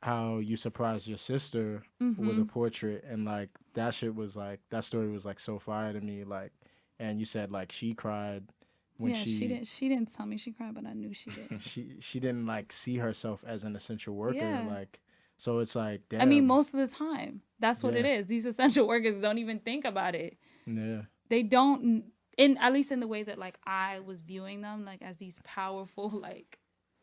how you surprised your sister with a portrait, and like that shit was like, that story was like so fire to me. Like, and you said like she cried when she didn't tell me she cried, but I knew she did. she didn't like see herself as an essential worker. Like, so it's like, damn. I mean, most of the time that's what it is. These essential workers don't even think about it. Yeah. They don't. At least in the way that like I was viewing them, like as these powerful, like,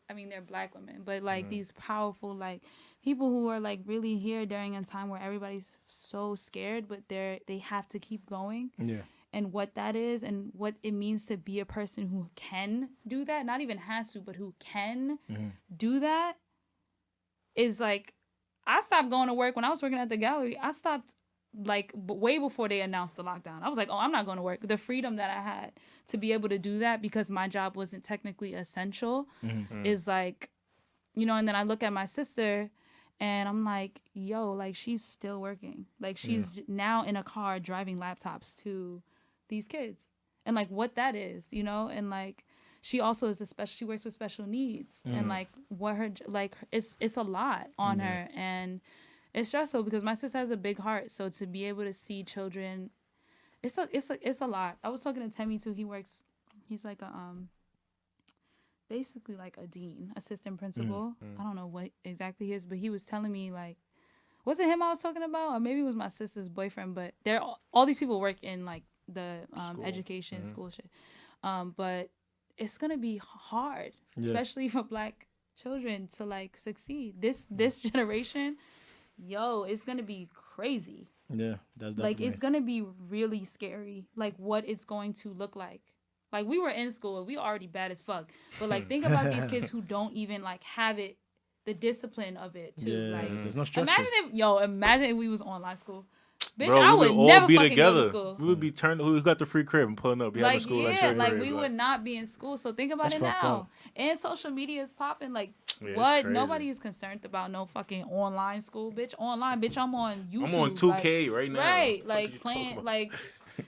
I mean, they're Black women, but like these powerful, like people who are like really here during a time where everybody's so scared, but they have to keep going. Yeah. And what that is and what it means to be a person who can do that, not even has to, but who can do that, is like, I stopped going to work when I was working at the gallery. I stopped like way before they announced the lockdown. I was like, oh, I'm not going to work. The freedom that I had to be able to do that because my job wasn't technically essential is like, you know, and then I look at my sister and I'm like, yo, like she's still working. Like she's now in a car driving laptops to these kids, and like what that is, you know, and like she also is she works with special needs, and like what her, like it's a lot on her, and it's stressful because my sister has a big heart. So to be able to see children, it's a lot. I was talking to Temmie too. He's like a basically like a dean, assistant principal. I don't know what exactly he is, but he was telling me like, was it him I was talking about, or maybe it was my sister's boyfriend? But all these people work in like the education school shit. But it's gonna be hard, especially for Black children to like succeed. This generation. Yo, it's gonna be crazy. Yeah, that's definitely. Like, it's gonna be really scary. Like, what it's going to look like. Like, we were in school, we already bad as fuck. But like, think about these kids who don't even like have it, the discipline of it too. Like, there's no structure. Imagine if we was online school. Bitch, Bro, I would never be fucking together. Go to school. We would be turned. Who got the free crib and pulling up? Like, school, we would not be in school. So think about it now. And social media is popping. Like, what? Nobody is concerned about no fucking online school, bitch. Online, bitch. I'm on YouTube. I'm on 2K right now. Right, like playing, like.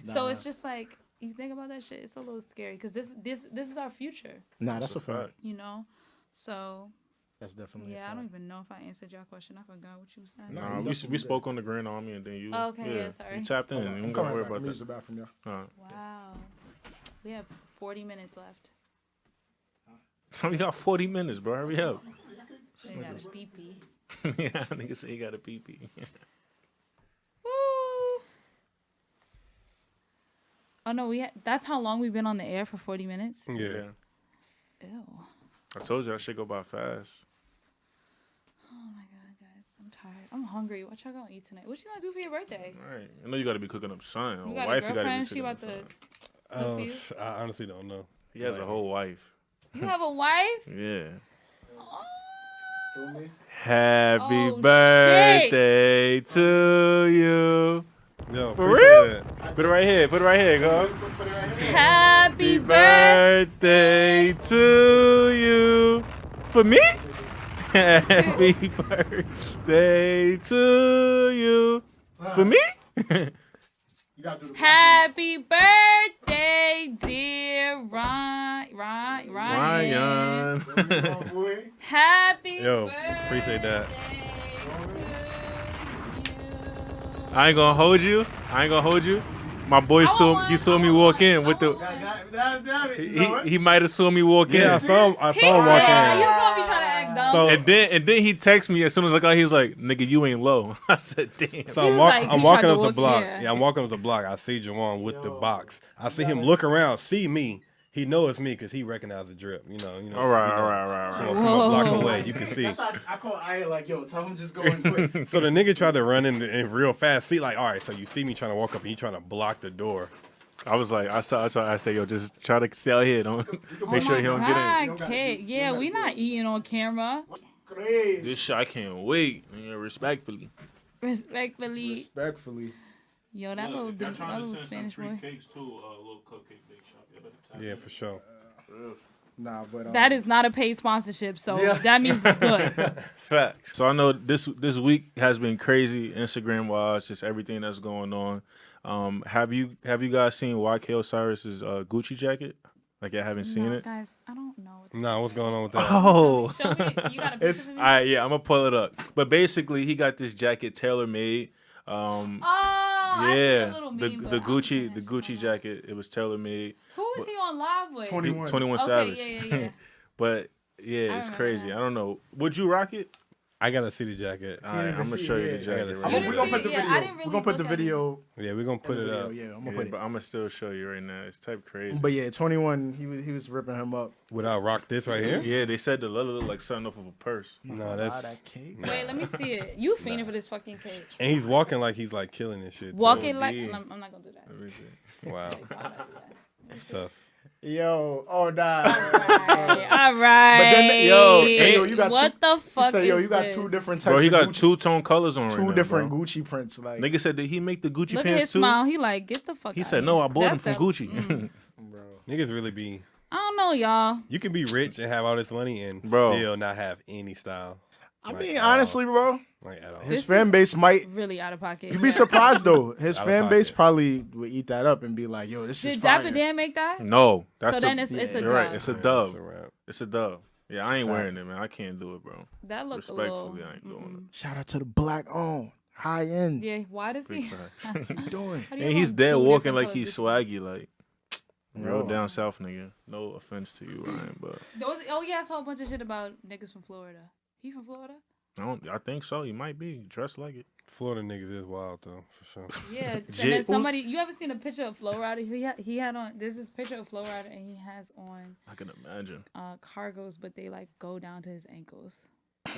So it's just like, you think about that shit. It's a little scary because this is our future. Nah, that's a fact. You know, so. That's definitely. Yeah, I don't even know if I answered your question. I forgot what you said. Nah, we spoke on the Grand Army and then you. Oh, okay, yeah, sorry. You tapped in. You don't gotta worry about that. Use the bathroom, Wow, we have 40 minutes left. So we got 40 minutes, bro. Hurry up. So you got a pee-pee. Yeah, nigga say you got a pee-pee. Woo! Oh no, that's how long we've been on the air for 40 minutes. Yeah. Ew. I told you that shit go by fast. Oh my god, guys, I'm tired. I'm hungry. What y'all gonna eat tonight? What you gonna do for your birthday? All right. I know you gotta be cooking up son. You got wife, a girlfriend? She about to. I honestly don't know. He has a whole wife. You have a wife? Yeah. Oh. Happy birthday to you. Yo, for real? That. Put it right here. Put it right here, go. Happy birthday to you. For me? Happy birthday to you. For me? Happy birthday, dear Ryan. Happy birthday. Appreciate that. I ain't gonna hold you. My boy saw me walk in with the. He might have saw me walk in. Yeah, I saw him walk in. You saw me trying to act dumb. So, and then he texted me as soon as I got. He was like, "Nigga, you ain't low." I said, "Damn." So I'm walking up the block. Yeah, I'm walking up the block. I see Jawan with the box. I see him look around, see me, he know it's me because he recognized the drip. You know. All right. From a block away, you can see. That's why I call Aya like, yo, tell him just go in quick. So the nigga tried to run in real fast. See, like, all right, so you see me trying to walk up and you trying to block the door. I was like, I said, yo, just try to stay out here. Don't make sure he don't get in. Kid. Yeah, we not eating on camera. This shit, I can't wait. Respectfully. Respectfully. Yo, that little Spanish boy. Cakes too, little cupcake bake shop. Yeah, for sure. Nah, but That is not a paid sponsorship, so that means it's good. Facts. So I know this week has been crazy Instagram wise, just everything that's going on. Have you guys seen YK Osiris's Gucci jacket? Like I haven't seen it. Guys, I don't know. Nah, what's going on with that? Oh. Show me. You got a picture of me? All right, yeah, I'm gonna pull it up. But basically, he got this jacket tailor made. I see a little meme, the Gucci jacket. It was tailor made. Who is he on live with? 21 Savage. Yeah. But yeah, it's crazy. that. I don't know. Would you rock it? I gotta see the jacket. All right, I'm gonna show you the jacket. see Right it. now. We're gonna put the video. I didn't really We're gonna put the look at it. video. Yeah, we're gonna put it up. Yeah, I'm gonna Yeah, put it. but I'm gonna still show you right now. It's type crazy. But yeah, 21. He was ripping him up. Would I rock this right here? Yeah, they said the leather looked like something off of a purse. No, that's. that cake. Wait, let me see it. You fiending for this fucking cake. And he's walking like he's like killing this shit. Walking like D. I'm not gonna do that. Let me see. Wow, I'm not gonna do that. it's tough. Yo, oh nah. All right. But then, yo, say, yo, you got what the fuck? Say, yo, is you got this? two different types. Bro, he of got Gucci, two-tone colors on right now, two different bro. Gucci prints. Like, Nigga said, did he make the Gucci Look at pants his too? smile. He like, get the fuck. He out said, here. no, I bought them That's from the- Gucci. bro. Niggas really be. I don't know, y'all. You can be rich and have all this money and Bro. still not have any style. I Like, mean, at all. honestly, bro, Like at all. his This fan is- base might. Really out of pocket. You'd be surprised though. His Out of fan base pocket. probably would eat that up and be like, "Yo, this is Did fire." Dapper Dan make that? No, that's So then it's a you're dub. right. It's a Yeah, dub. that's a wrap. It's a dub. Yeah, I ain't fact. wearing it, man. I can't do it, bro. That looks a little. Respectfully, I ain't doing Shout out to the black owned high end. Yeah, why does it. he? Big facts. What you doing? How do you And have he's on dead two walking different like clothes? he's swaggy, like real Yo. down south nigga. No offense to you, Ryan, but He has a whole bunch of shit about niggas from Florida. He from Florida? I think so. He might be dressed like it. Florida niggas is wild though, for sure. Yeah. And Jay- then somebody, you ever seen a picture of Flo Rida? He had on, this is picture of Flo Rida and he has on I can imagine. cargos, but they like go down to his ankles.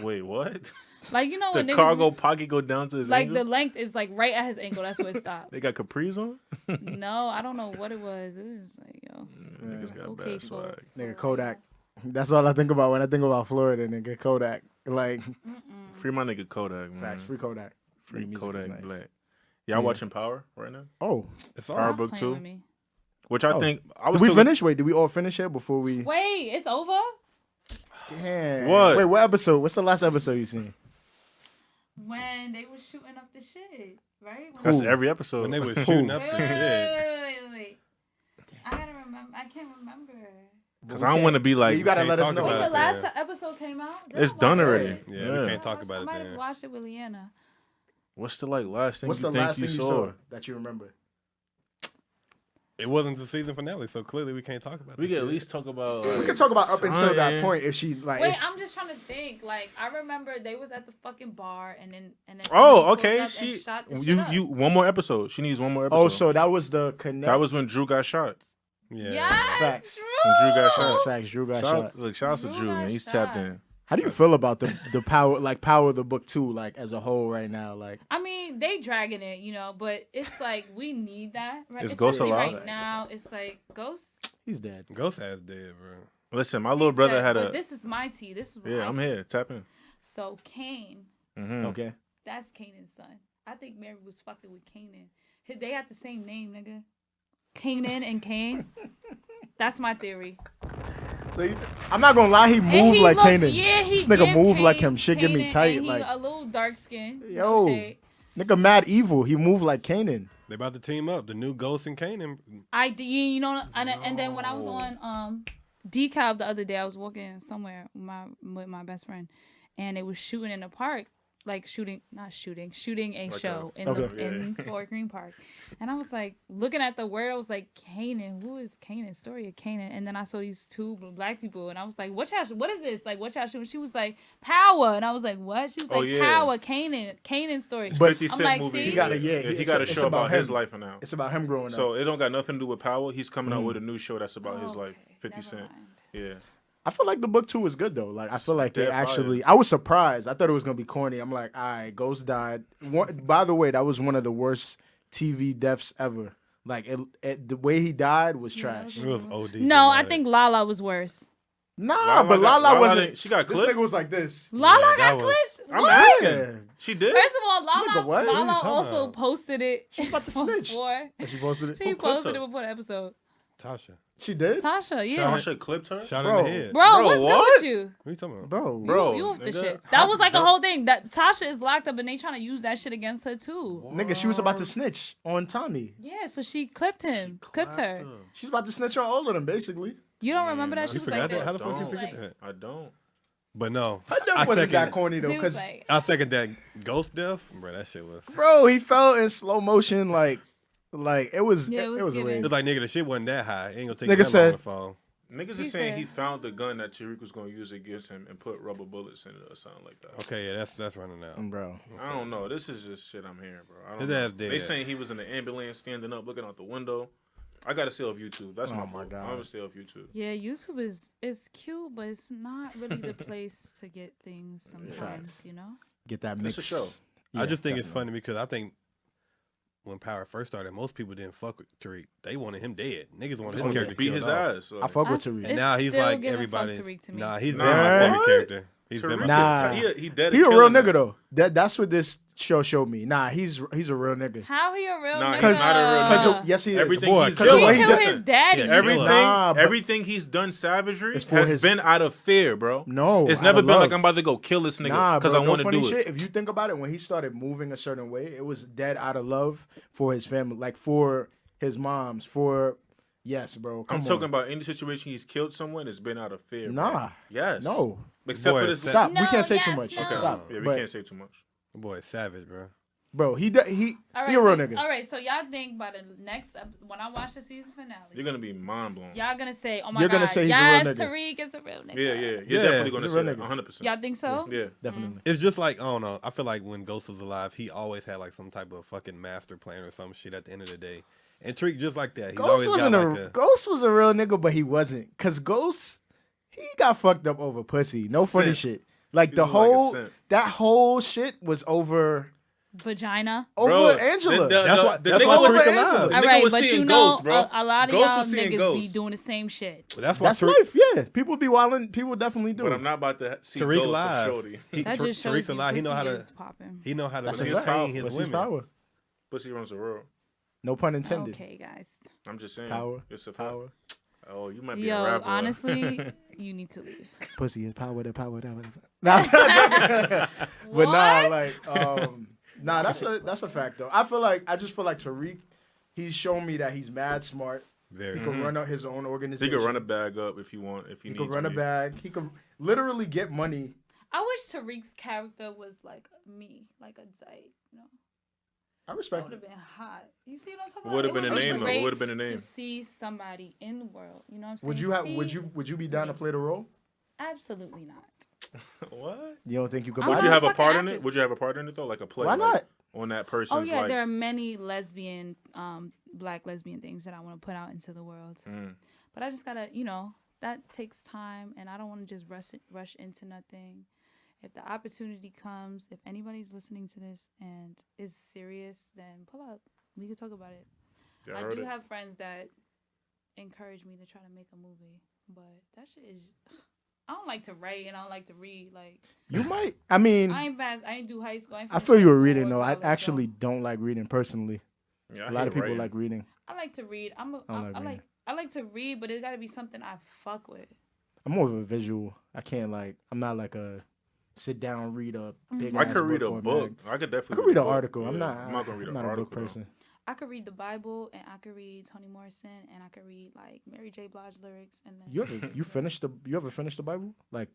Wait, what? Like, you know The when niggas, cargo pocket go down to his like ankle? the length is like right at his ankle. That's where it stopped. They got capris on? No, I don't know what it was. It was like, yo. Niggas got Okay, bad Flo. swag. Nigga Kodak. That's all I think about when I think about Florida. Nigga Kodak. Like, Free my nigga Kodak, man. facts. Free Kodak. Free Music is Kodak nice. Black. Y'all watching Power right now? Oh, It's Power all Book Playing 2? with me. Which I Oh. think I did was we still- finish? Wait, did we all finish it before we? Wait, it's over? Damn. What? Wait, what episode? What's the last episode you seen? When they was shooting up the shit, right? When That's Who? every episode. when they was shooting up Wait, the wait, shit. wait. I gotta remember. I can't remember. Because I don't want to be like, Yeah, you gotta can't let us talk know. about When it the last there. episode came out? Did it's I done watch already. it? Yeah, we can't talk about I it might have then. watched it with Leanna. what's the like last thing What's you the think last you thing you saw? saw that you remember? It wasn't the season finale, so clearly we can't talk about We this can at shit. least talk about. We Like, can talk about up until that something. point if she like. Wait, if- I'm just trying to think. Like, I remember they was at the fucking bar, and then somebody Oh, pulled okay. up She and shot the shit you up. you one more episode. She needs one more episode. oh, so that was the connect. that was when Drew got shot. Yeah. Yes, Facts. Drew. When Drew got shot. Facts. Drew got Shout, shot. look, shout out to Drew Drew, got man. He's shot. tapped in. How do you feel about the power of the book too, like as a whole right now? Like, I mean, they dragging it, you know, but it's like we need that. Right? Is Ghost Especially alive? right now? It's like Ghost. he's dead. Ghost ass dead, bro. Listen, my little brother had but a. this is my tea. This is what Yeah, I'm here. Tap in. So Cain, Mm-hmm. Okay. that's Canaan's son. I think Mary was fucking with Canaan. They had the same name, nigga. Canaan and Cain. That's my theory. So I'm not gonna lie, he And moved he like look- Kanan. Yeah, he This nigga give move like Cain- him. Shit get me Kanan, tight. and he Like, a little dark skin. yo, nigga, mad evil. He moved like Kanan. They about to team up. The new Ghost and Kanan. You know, and then when I was on Decab the other day, I was walking somewhere with my best friend, and they was shooting in the park, shooting a Like show a- in Fort Greene Park. And I was like, looking at the word, I was like, Canaan. Who is Canaan? Story of Canaan. And then I saw these two black people, and I was like, what is this? Like, what y'all shooting? She was like, Power. And I was like, what? She was Oh, like, yeah. Power, Canaan story. But 50 I'm Cent like, movie. see? He got a he got a show about his life now. It's about him growing up. So it don't got nothing to do with Power. He's coming out with a new show that's about his Oh, life. okay. 50 Never Cent. mind. Yeah. I feel like the book 2 was good though. Like I feel like they Dead fire. actually. I was surprised. I thought it was gonna be corny. I'm like, all right, Ghost died. By the way, that was one of the worst TV deaths ever. Like the way he died was trash. It was OD. No, I dramatic. think Lala was worse. Nah, but Lala wasn't. didn't- she got This clipped? nigga was like this. Lala that got was- clipped? I'm What? asking. Yeah. She did? First of all, Lala, Nigga, what? What are you Lala talking also about? posted it. She was about to snitch. Before. She posted it. She clipped posted her? it before the episode. Tasha. She did. Tasha, yeah. Tasha clipped her? Shot Bro. in the head. Bro, Bro, what's good what? with you? What are you talking about? Bro. You off the nigga, shit. how That was like a don't- whole thing. That Tasha is locked up and they trying to use that shit against her too. Nigga, she was about to snitch on Tommy. Yeah, so she clipped him. Clipped her. She's about to snitch on all of them, basically. You don't remember that? She You was forgot like that? this. How the fuck you Don't. forget Like- that? I don't. But no. Her death wasn't that corny though, He was because like, I second that ghost death. Bro, that shit was. bro, he fell in slow motion, like it was. Yeah, it was giving. weird. It's like, nigga, the shit wasn't that high. It ain't gonna take Nigga that said- long to fall. Niggas He is saying said- he found the gun that Tariq was going to use against him and put rubber bullets in it or something like that. Okay, yeah, that's running out. Bro. I don't know. This is just shit I'm hearing, bro. I don't His know. ass dead. They saying he was in the ambulance standing up looking out the window. I got to stay off YouTube. That's my Oh my fault. God. I'm going to stay off YouTube. yeah, YouTube is cute, but it's not really the place to get things sometimes, you know? Get that mix. It's a show. I just think it's definitely. funny because I think when Power first started, most people didn't fuck with Tariq. They wanted him dead. Niggas wanted his wanted character to Beat killed his off. ass. I fuck with That's- Tariq. And It's now he's still like giving fuck everybody. Tariq to me. Nah, he's Nah. been my favorite What? character. He's been my Nah. favorite. He dead. He a real killing nigga it. though. That's what this show showed me. Nah, he's a real nigga. How he a real Nah, nigga? he's not a real nigga. Because yes, he is. Everything Boy, he's cause of He what doing. he killed does- his daddy. Yeah, Everything, Nah, but- everything he's done savagery It's for has his- been out of fear, bro. No, it's out never of been like love. I'm about to go kill this nigga Nah, because bro, I no want to funny do shit. it. If you think about it, when he started moving a certain way, it was dead out of love for his family, like for his moms, for yes, bro. Come I'm on. talking about any situation he's killed someone, it's been out of fear. bro. Nah. Yes. No. Except Boy, for this. Stop. No, we can't say too yes, much. no. Okay. Stop. Yeah, we But, can't say too much. Boy, is savage, bro. bro, he All he right, a real so, nigga. All right, so y'all think by the next when I watch the season finale, You're gonna be mind blown. y'all gonna say, "Oh my You're God, gonna say he's a yes, real nigga. Tariq is a real nigga." Yeah, yeah. You're Yeah, definitely gonna he's a say real that. nigga. 100%. Y'all think so? Yeah. Definitely. It's just like, I don't know. I feel like when Ghost was alive, he always had like some type of fucking master plan or some shit at the end of the day. And Tariq just like that. He's Ghost always wasn't got a like Ghost was a real nigga, but he wasn't. Cause Ghost, he got fucked up over pussy. No funny Simp. shit. Like He the was like a whole simp. that whole shit was over Vagina. Bro, Angela. That's why- the that's nigga why was Tariq saying- allowed. the All nigga right, was but seeing you know, ghosts, bro. a lot of Ghost y'all was seeing niggas be ghosts. doing the same shit. That's why That's Tariq, life, yeah. People be wilding. People definitely do. But I'm not about to see Tariq ghosts of live. Shorty. That just shows Tariq's you alive. He know how pussy to. is popping. He know how to That's a He's fact. maintain his Pussy's women. power. Pussy runs the world. No pun intended. Okay, guys. I'm just saying. Power. It's a Power. fact. Oh, you might be a Yo, rapper. honestly, you need to leave. Pussy is power. The power. Nah, but nah, like nah, that's a fact though. I just feel like Tariq, he's shown me that he's mad smart. Very. He can run up his own He organization. could run a bag up if you want. If He you could need run to a be. bag. He could literally get money. I wish Tariq's character was like me, like a Zay. You know, I that respect would it. have been hot. You see what I'm talking about? Would have It been a would name though. great Would have been a name. to see somebody in the world. You know what I'm saying? Would you have? See? Would you be down to play the role? Absolutely not. What? You don't think you could? I'm Would not you a have a fucking part in it? actress. Would you have a part in it though, like a play? Why like, not? on that person's Oh yeah, like. there are many lesbian, black lesbian things that I want to put out into the world. But I just gotta, that takes time, and I don't want to just rush into nothing. If the opportunity comes, if anybody's listening to this and is serious, then pull up. We can talk about it. Yeah, I heard do it. have friends that encourage me to try to make a movie, but that shit is. I don't like to write and I don't like to read. Like You might. I mean, I ain't do high school. I feel you were reading though. I actually don't like reading personally. Yeah, I A lot hate of people writing. like reading. I like to read. I like to read, but it got to be something I fuck with. I'm more of a visual. I'm not like a sit down read a big. I ass could read a or book. mag. I could definitely. I could read an a book. article. I'm Yeah, not. I'm not gonna read I'm an not a article. book person. I could read the Bible and I could read Toni Morrison and I could read like Mary J. Blige lyrics and then You ever finished the Bible? Like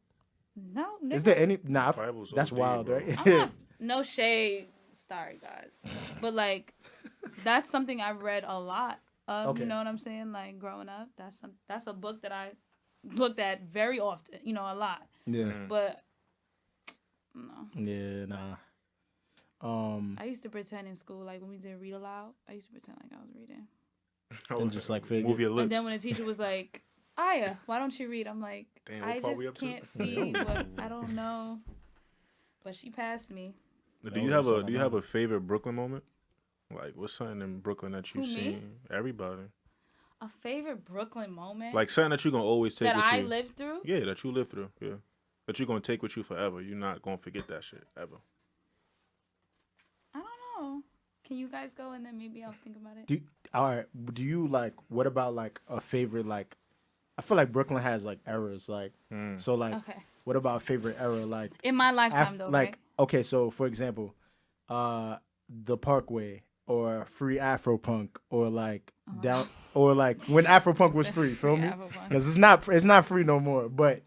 No, Is nigga. there any? Nah, Bible's that's OD, wild, bro. right? I'm not, no shade. Sorry, guys. But, like, that's something I've read a lot of, Okay. you know what I'm saying? Like, growing up, that's a book that I looked at very often, you know, a lot. Yeah. But, no. Yeah, nah. I used to pretend in school, like, when we did read aloud, I used to pretend like I was reading. And just, like, fake move it. your lips. And then when the teacher was like, Aya, why don't you read? I'm like, Damn, what I part we just up to? can't see what, I don't know. But she passed me. Do you have a favorite Brooklyn moment? Like, what's something in Brooklyn that you've Who, me? seen? Everybody. A favorite Brooklyn moment? Like something that you're gonna always take that with I you. lived through? Yeah, that you lived through. Yeah, that you're gonna take with you forever. You're not gonna forget that shit ever. I don't know. Can you guys go and then maybe I'll think about it? All right. Do you like? What about like a favorite? Like, I feel like Brooklyn has like eras. Like, so like, Okay. what about a favorite era? Like, In my lifetime, though, like, right? okay. So for example, the Parkway or free Afropunk or like down or like when Afropunk was free. Feel Free me? Afropunk. Because it's not free no more. But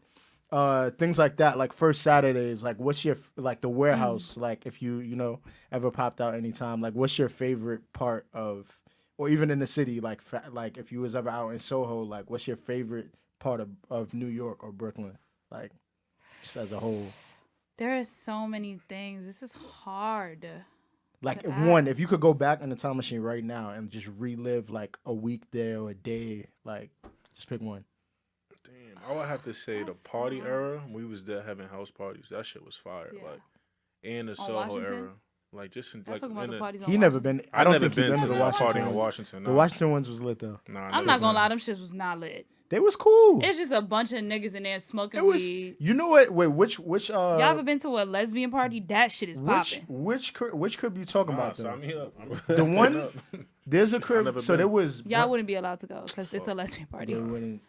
things like that, like First Saturdays, like what's your like the warehouse, like if you know ever popped out anytime, like what's your favorite part of, or even in the city, like like if you was ever out in Soho, like what's your favorite part of New York or Brooklyn, like just as a whole? There are so many things. This is hard. Like to one, ask. if you could go back in the time machine right now and just relive like a week there or a day, like just pick one. Damn, I would have to say That's the party hard. era. We was there having house parties. That shit was fire. Yeah. Like, and the On Soho Washington? era. Like just in, That's like talking about in the the, parties on He never Washington. been. I don't never think he been to the a Washington party in ones. Washington. The Nah. Washington ones was lit though. Nah, I'm not gonna lie, them shits was not lit. They was cool. It's just a bunch of niggas in there smoking It was. weed. You know what? Wait, which Y'all ever been to a lesbian party? That shit is popping. which crib you talking Nah, about though? sign me up. The one there's a crib. never So been. there was. Y'all wouldn't be allowed to go because it's a lesbian party. They wouldn't.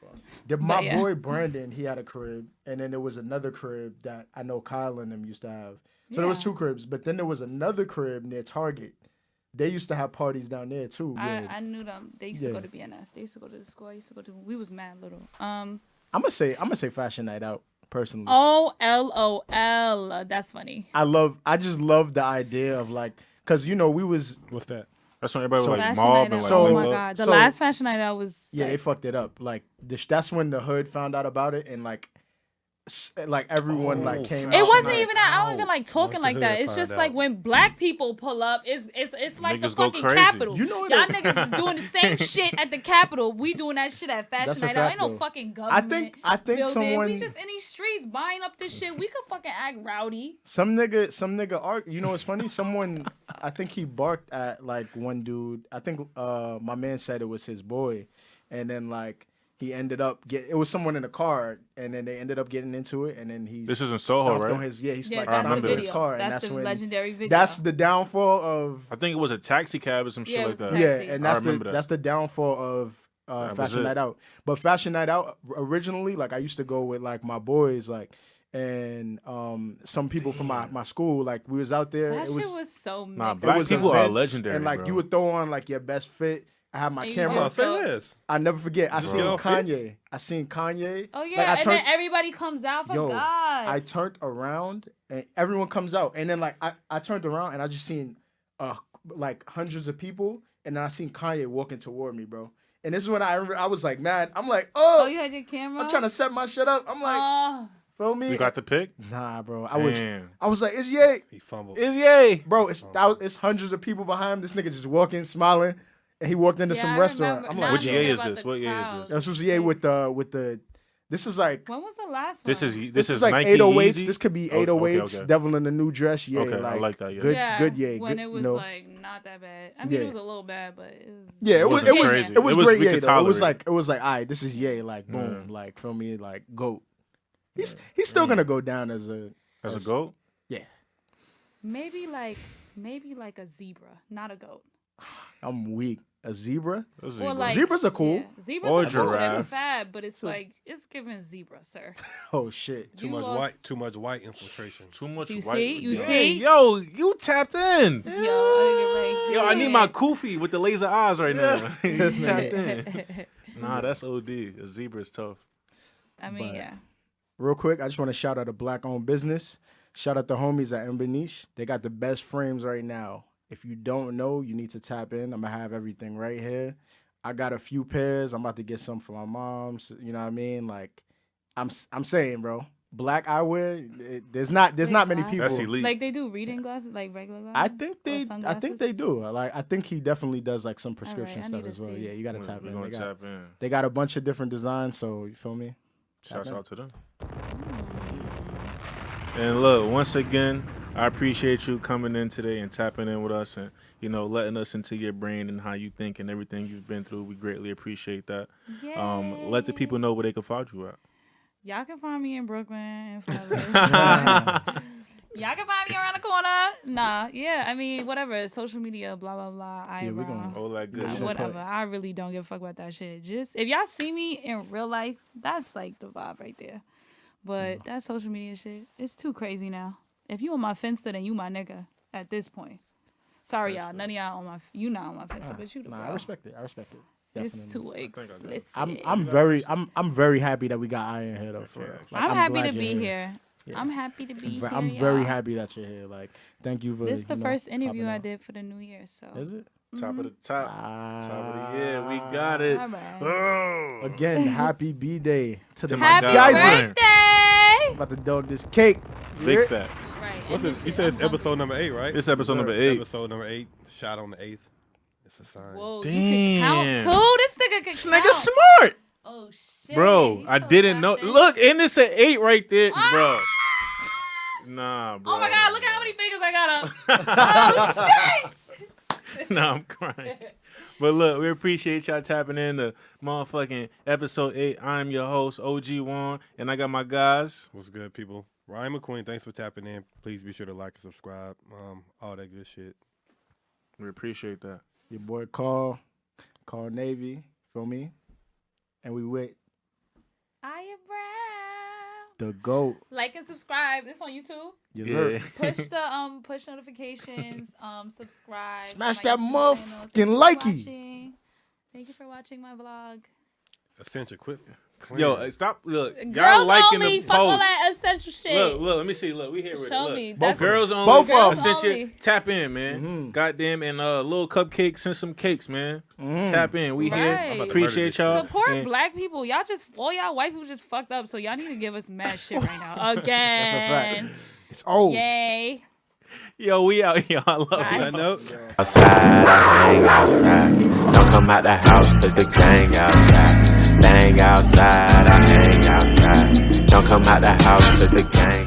My yeah. boy Brandon, he had a crib, and then there was another crib that I know Kyle and them used to have. So there was Yeah. two cribs, but then there was another crib near Target. They used to have parties down there too. Yeah. I knew them. They used to Yeah. go to BNS. They used to go to the school. I used to go to. We was mad little. I'm gonna say Fashion Night Out personally. Oh, LOL. That's funny. I just love the idea of like, cause you know we was What's that? That's when everybody So- was like Fashion mob night and out. like So- oh link my up. god. The So- last fashion night out was. yeah, they like, fucked it up. Like that's when the hood found out about it, and like everyone like came. It out. wasn't Night even that. I don't even out. like talking Once like the that. hood It's just find like out. when black people pull up, it's like the Niggas go fucking crazy. Capitol. You know what Y'all it- niggas is doing the same shit at the Capitol. We doing that shit at Fashion That's a Night Out. fact, Ain't no though. fucking government. I think building. someone. We just in these streets buying up this shit. We could fucking act rowdy. Some nigga you know what's funny? Someone I think he barked at like one dude. I think my man said it was his boy. And then like he ended up it was someone in a car, and then they ended up getting into it, and then he This is in Soho, stomped right? on his he Yeah, like that's the stomped on remember his video. car, and That's that's the when legendary video. that's the downfall of I think it was a taxi cab or some shit Yeah, it like was a that. taxi. yeah, and I that's remember that. that's the downfall of was Fashion it. Night Out. But Fashion Night Out originally, like I used to go with like my boys, like and some people from my school, like we was out there. That it was shit was so mixed. Nah, it black was people are events, legendary, and like bro. you would throw on like your best fit. I had my And you camera. Oh, just say go- less. I never forget. I Just seen get off it? Kanye. I seen Kanye. Oh yeah, Like, I and turned- then everybody comes out for Yo, God. I turned around and everyone comes out, and then like I turned around and I just seen like hundreds of people, and then I seen Kanye walking toward me, bro. And this is when I was like mad. I'm like, oh, you had your camera. I'm trying to set my shit up. I'm like, Oh, feel me? You got the pic? Nah, bro. Damn. I was like, it's Ye. He fumbled. Is yay. Bro, it's hundreds of people behind him. This nigga just walking, smiling, and he walked into yeah, some I restaurant. remember. I'm Now like, I'm Which thinking year is about this? the What year is crowd. this? this was Ye with the. This is like When was the last one? This is this is like Nike 808s. Yeezy? This could be Oh, 808s. okay. Devil in the New Dress. Yeah, Okay, I like that, yeah. Good, yeah, good. Yeah, when good, it was you know. like not that bad. I mean, Yeah. it was a little bad, but it was. Yeah, it was wasn't it was crazy. it was It was- great. we Yeah, could though. It was tolerate like all right. This is Ye. Like boom. Yeah. Like feel me. Like goat. He's still gonna go down as a As a goat? Yeah, Maybe like a zebra, not a goat. I'm weak. A zebra. A Or zebra. like Zebras are cool. Yeah. Zebras Or are cool. They're giraffe. fab, but it's like it's giving zebra, sir. Oh shit. Too You much lost- white. Too much white infiltration. Too much You white. see? You Dang, see? Yo, you tapped in. Yo, I Yo, I need my kufi with the laser eyes right now. you tapped in. in. Nah, that's OD. A zebra is tough. I mean, But- yeah. real quick, I just want to shout out a black-owned business. Shout out the homies at Emberniche. They got the best frames right now. If you don't know, you need to tap in. I'm going to have everything right here. I got a few pairs. I'm about to get some for my mom. You know what I mean? Like, I'm saying, bro. Black eyewear. There's not many people. That's elite. Like they do reading glasses, like regular glasses. I think they do. Like I think he definitely does like some prescription I stuff need as to well. see. Yeah, you gotta tap We're in. gonna tap in. They got a bunch of different designs, so you feel me? Shouts in. out to them. And look, once again, I appreciate you coming in today and tapping in with us and, you know, letting us into your brain and how you think and everything you've been through. We greatly appreciate that. Let the people know where they can find you at. Y'all can find me in Brooklyn. Y'all can find me around the corner. Nah, yeah, I mean, whatever. Social media, blah, blah, blah. we're gonna- All that good shit. Whatever. I really don't give a fuck about that shit. Just, if y'all see me in real life, that's like the vibe right there. But that social media shit, it's too crazy now. If you on my Finsta, then you my nigga at this point. Sorry, y'all. None of y'all on my, you not on my Finsta, but you the bro. I respect it. Definitely. It's too explicit. I'm very happy that we got Iron here though. For real. Like, I'm happy glad to you're be here. Yeah. I'm happy to be here. I'm very y'all. happy that you're here. Like, thank you for. This is the first interview I popping did for the new year, so. out. Is it? Top of the top. Top of the year. We got it. All right. Oh. Again, happy B-Day to my Happy guys. birthday! About to dog this cake. Big Yeah. facts. Right. What's and it? this You shit, said it's I'm hungry. episode number 8, right? This episode number 8. Episode number 8. Shot on the 8th. It's a sign. Whoa, Damn. you can count too? This nigga can This count. nigga smart. Oh, shit. Bro, He's I so didn't know. tapped in. Look, and it's an 8 right there, bro. Nah, bro. Oh, my God. Look at how many fingers I got up. Oh, shit. Nah, I'm crying. But look, we appreciate y'all tapping in to motherfucking episode 8. I'm your host, OG Juan, and I got my guys. What's good, people? Ryan Mcqueen, thanks for tapping in. Please be sure to like and subscribe. All that good shit. We appreciate that. Your boy Carl Navy, feel me? And we with I am Brown. the GOAT. Like and subscribe. This on YouTube. Yes, Yeah. sir. Push the push notifications. Subscribe. Smash to my that YouTube channel. motherfucking Thank you for likey. watching. Thank you for watching my vlog. Essential equipment. Yo, stop. Look, y'all Girls liking only. the Fuck all post. that essential shit. Look, let me see. Look, we here with it. Show Look. me. Both Girls only. Both of Girls them. Essential. only. Tap in, man. Goddamn, and little cupcakes and some cakes, man. Tap in. We Right. here. I'm about to Appreciate murder this y'all. Support And black people. Y'all just, all y'all white people just fucked up. So y'all need to give us mad shit right now. Again. That's a fact. It's old. Yay. Yo, we out here. I love Bye. you. That note. Outside, I hang outside. Don't come out the house, cause the gang outside. Bang outside, I hang outside. Don't come out the house, cause the gang